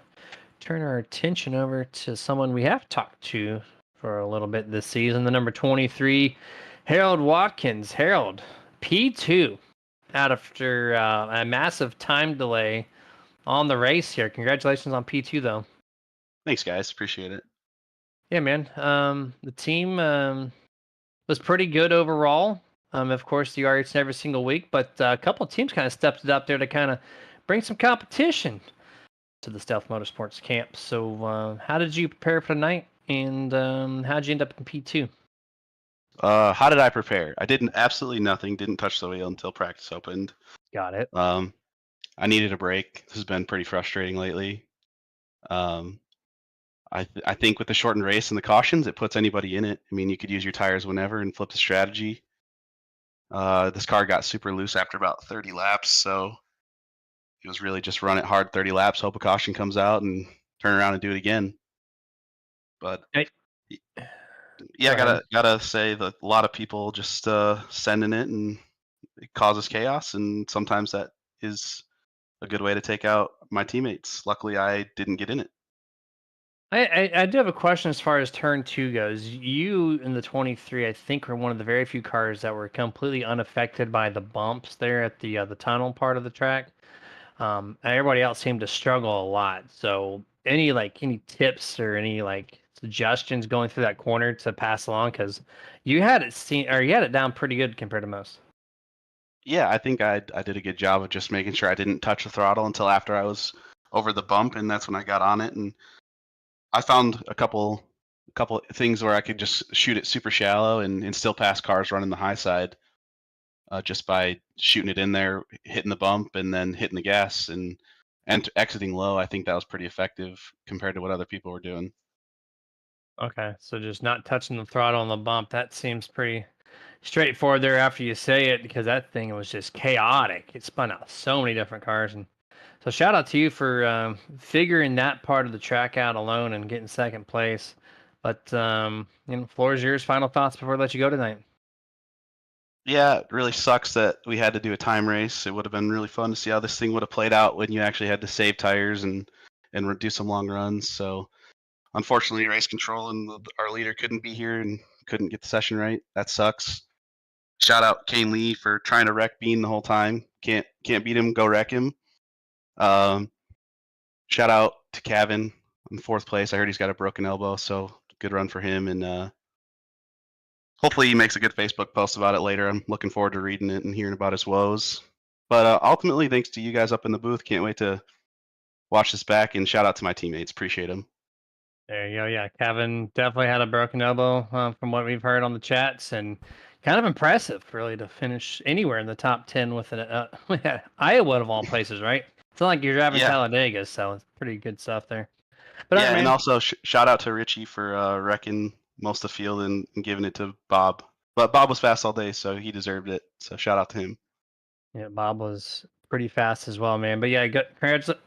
turn our attention over to someone we have talked to for a little bit this season, the number 23, Harold Watkins. Harold, P2 out after a massive time delay on the race here. Congratulations on P2, though. Thanks, guys. Appreciate it. Yeah, man. The team was pretty good overall. Of course, you are each and every single week, but a couple of teams kind of stepped it up there to kind of bring some competition to the Stealth Motorsports camp. So, how did you prepare for tonight, and how did you end up in P2? How did I prepare? I did absolutely nothing. Didn't touch the wheel until practice opened. Got it. I needed a break. This has been pretty frustrating lately. I think with the shortened race and the cautions, it puts anybody in it. I mean, you could use your tires whenever and flip the strategy. This car got super loose after about 30 laps, so it was really just run it hard 30 laps, hope a caution comes out, and turn around and do it again. But Hey. yeah, Go ahead. gotta say that a lot of people just sending it, and it causes chaos, and sometimes that is a good way to take out my teammates. Luckily, I didn't get in it. I do have a question as far as turn 2 goes. You in the 23, I think, were one of the very few cars that were completely unaffected by the bumps there at the tunnel part of the track. Everybody else seemed to struggle a lot. So, any tips or any suggestions going through that corner to pass along? Because you had it down pretty good compared to most. Yeah, I think I did a good job of just making sure I didn't touch the throttle until after I was over the bump, and that's when I got on it. And I found a couple things where I could just shoot it super shallow and still pass cars running the high side, just by shooting it in there, hitting the bump, and then hitting the gas and exiting low. I think that was pretty effective compared to what other people were doing. Okay, so just not touching the throttle on the bump. That seems pretty straightforward there after you say it, because that thing was just chaotic. It spun out so many different cars. And so shout out to you for figuring that part of the track out alone and getting second place. But floor is yours. Final thoughts before I let you go tonight. Yeah, it really sucks that we had to do a time race. It would have been really fun to see how this thing would have played out when you actually had to save tires and do some long runs. So unfortunately, race control and our leader couldn't be here and couldn't get the session right. That sucks. Shout out Kane Lee for trying to wreck Bean the whole time. Can't beat him. Go wreck him. Shout out to Kevin in fourth place. I heard he's got a broken elbow, so good run for him. And hopefully he makes a good Facebook post about it later. I'm looking forward to reading it and hearing about his woes. But ultimately, thanks to you guys up in the booth. Can't wait to watch this back. And shout out to my teammates. Appreciate them. There you go. Yeah, Kevin definitely had a broken elbow from what we've heard on the chats, and kind of impressive, really, to finish anywhere in the top 10 with Iowa of all places, right? It's not like you're driving Yeah. Talladega, so it's pretty good stuff there. But all Yeah, right, and man. also shout out to Richie for wrecking most of the field and giving it to Bob. But Bob was fast all day, so he deserved it. So shout out to him. Yeah, Bob was pretty fast as well, man. But yeah,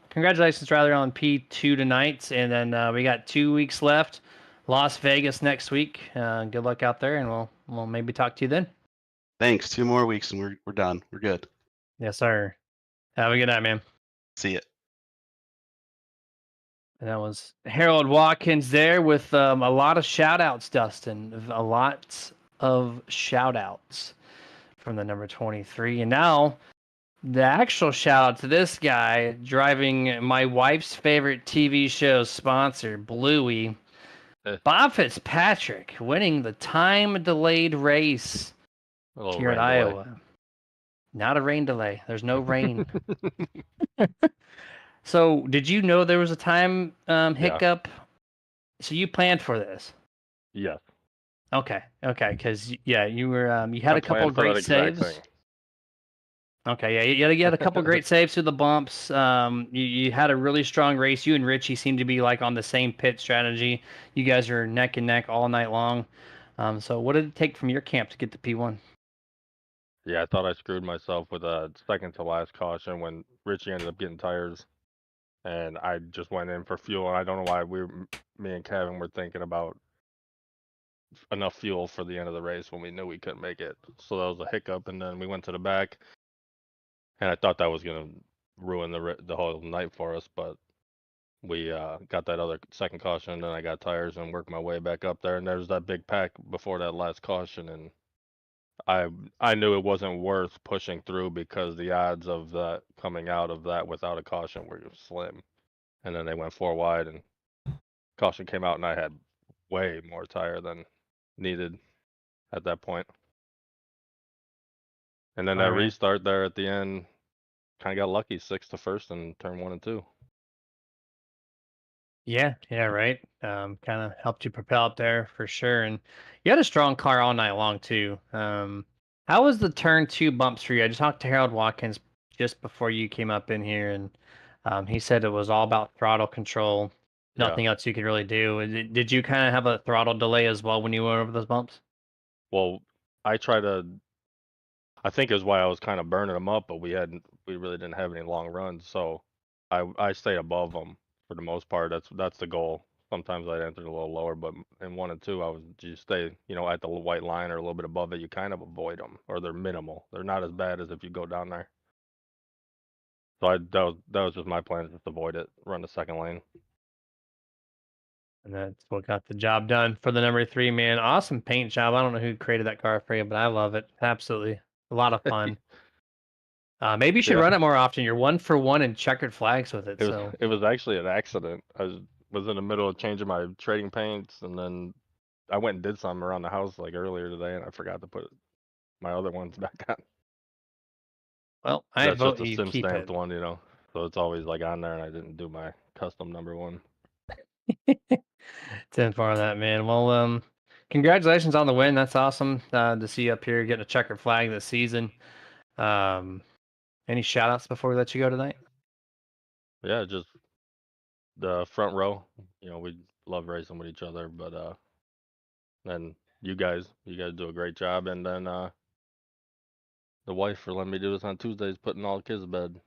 congratulations rather on P2 tonight, and then we got 2 weeks left. Las Vegas next week. Good luck out there, and we'll maybe talk to you then. Thanks. 2 more weeks and we're done. We're good. Yes, sir. Have a good night, man. See ya. And that was Harold Watkins there with a lot of shout outs, Dustin. A lot of shout outs from the number 23. And now the actual shout out to this guy driving my wife's favorite TV show sponsor, Bluey. Bob Fitzpatrick winning the time delayed race here at Iowa. Not a rain delay. There's no rain. So, did you know there was a time hiccup? Yeah. So you planned for this? Yes. Okay. Because you were you had a couple of great saves. Okay, yeah, you had a couple great saves through the bumps. You had a really strong race. You and Richie seemed to be like on the same pit strategy. You guys are neck and neck all night long. So what did it take from your camp to get to P1? Yeah, I thought I screwed myself with a second to last caution when Richie ended up getting tires, and I just went in for fuel. And I don't know why me and Kevin were thinking about enough fuel for the end of the race when we knew we couldn't make it. So that was a hiccup, and then we went to the back, and I thought that was gonna ruin the whole night for us, but we got that other second caution, and then I got tires and worked my way back up there, and there's that big pack before that last caution, and I knew it wasn't worth pushing through because the odds of that coming out of that without a caution were slim. And then they went 4 wide, and caution came out, and I had way more tire than needed at that point. And then that All right. restart there at the end, kind of got lucky, 6th to 1st in turn 1 and 2. Yeah, right. Kind of helped you propel up there for sure, and you had a strong car all night long too. How was the turn 2 bumps for you? I just talked to Harold Watkins just before you came up in here, and he said it was all about throttle control, Yeah. nothing else you could really do. Did you kind of have a throttle delay as well when you went over those bumps? Well, I think is why I was kind of burning them up, but we really didn't have any long runs, so I stay above them for the most part. That's the goal. Sometimes I'd enter a little lower, but in 1 and 2, I was just stay, at the white line or a little bit above it. You kind of avoid them, or they're minimal. They're not as bad as if you go down there. So that was just my plan, just avoid it, run the second lane. And that's what got the job done for the number 3, man. Awesome paint job. I don't know who created that car for you, but I love it. Absolutely. A lot of fun. Maybe you should Yeah. run it more often. You're 1 for 1 in checkered flags with it. It was actually an accident. I was in the middle of changing my trading paints, and then I went and did some around the house like earlier today, and I forgot to put my other ones back on. Well, I That's vote just a you sim keep stamped it. one, so it's always like on there, and I didn't do my custom number one. 10 for that, man. Well, congratulations on the win. That's awesome to see you up here getting a checkered flag this season. Any shout outs before we let you go tonight? Yeah, just the front row. We love racing with each other, but then you guys do a great job, and then the wife for letting me do this on Tuesdays, putting all the kids to bed.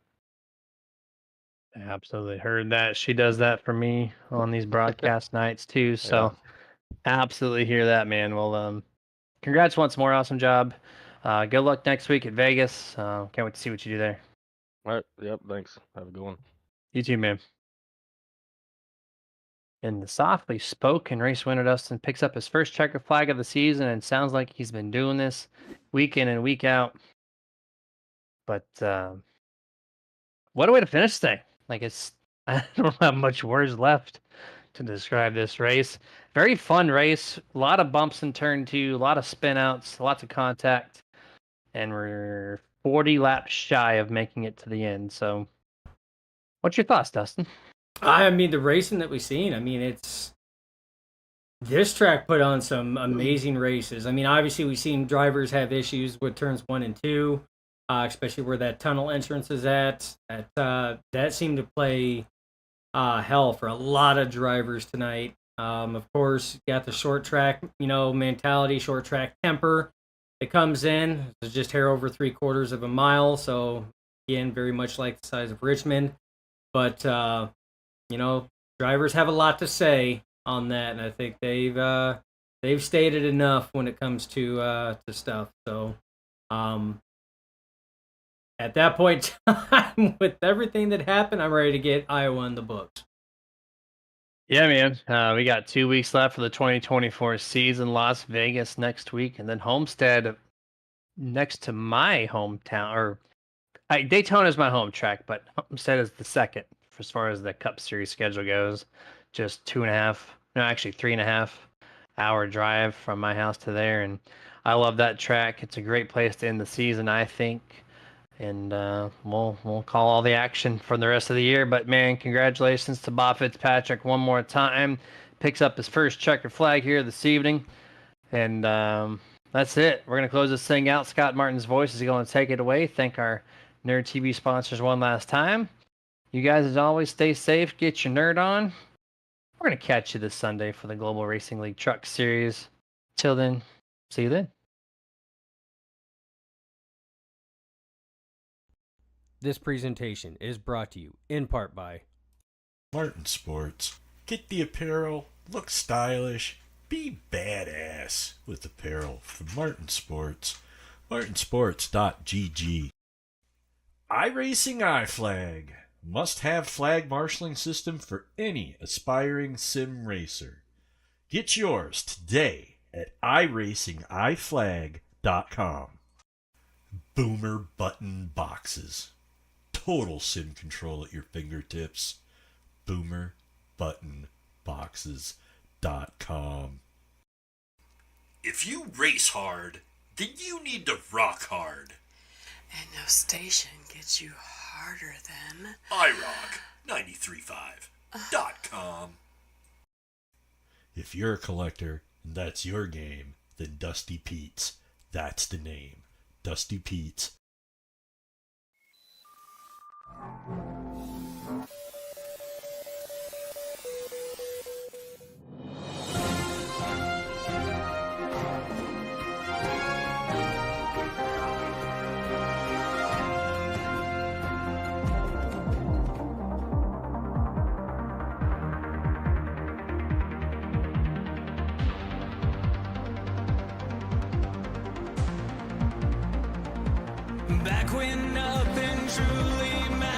Absolutely heard that. She does that for me on these broadcast nights too. So absolutely hear that, man. Well, congrats once more. Awesome job. Good luck next week at Vegas. Can't wait to see what you do there. All right. Yep. Thanks. Have a good one. You too, man. And the softly spoken race winner Dustin picks up his first checker flag of the season, and sounds like he's been doing this week in and week out. But what a way to finish today! Like I don't have much words left to describe this race. Very fun race. A lot of bumps in turn 2, a lot of spin outs, lots of contact, and we're 40 laps shy of making it to the end. So, what's your thoughts, Dustin? I mean, the racing that we've seen, this track put on some amazing races. I mean, obviously we've seen drivers have issues with turns 1 and 2, especially where that tunnel entrance is at. That seemed to play hell for a lot of drivers tonight. Of course, got the short track, mentality, short track temper that comes in. It's just hair over 3/4 of a mile, so again, very much like the size of Richmond. But drivers have a lot to say on that, and I think they've stated enough when it comes to stuff. So, at that point in time, with everything that happened, I'm ready to get Iowa in the books. Yeah, man. We got 2 weeks left for the 2024 season. Las Vegas next week, and then Homestead next to my hometown. Or Daytona is my home track, but Homestead is the second as far as the Cup Series schedule goes. Just 3.5-hour drive from my house to there, and I love that track. It's a great place to end the season, I think. And we'll call all the action for the rest of the year. But man, congratulations to Bob Fitzpatrick one more time. Picks up his first checkered flag here this evening, and that's it. We're gonna close this thing out. Scott Martin's voice is going to take it away. Thank our Nerd TV sponsors one last time. You guys, as always, stay safe. Get your nerd on. We're gonna catch you this Sunday for the Global Racing League Truck Series. Till then, see you then. This presentation is brought to you in part by Martin Sports. Get the apparel, look stylish, Be badass with apparel from Martin Sports. martinsports.gg. iRacing iFlag. Must-have flag marshaling system for any aspiring sim racer. Get yours today at iracingiflag.com. Boomer button boxes. Total sim control at your fingertips. boomerbuttonboxes.com. If you race hard, then you need to rock hard. And no station gets you harder than iRock935.com. If you're a collector and that's your game, then Dusty Pete's, that's the name. Dusty Pete's. Back when nothing truly mattered.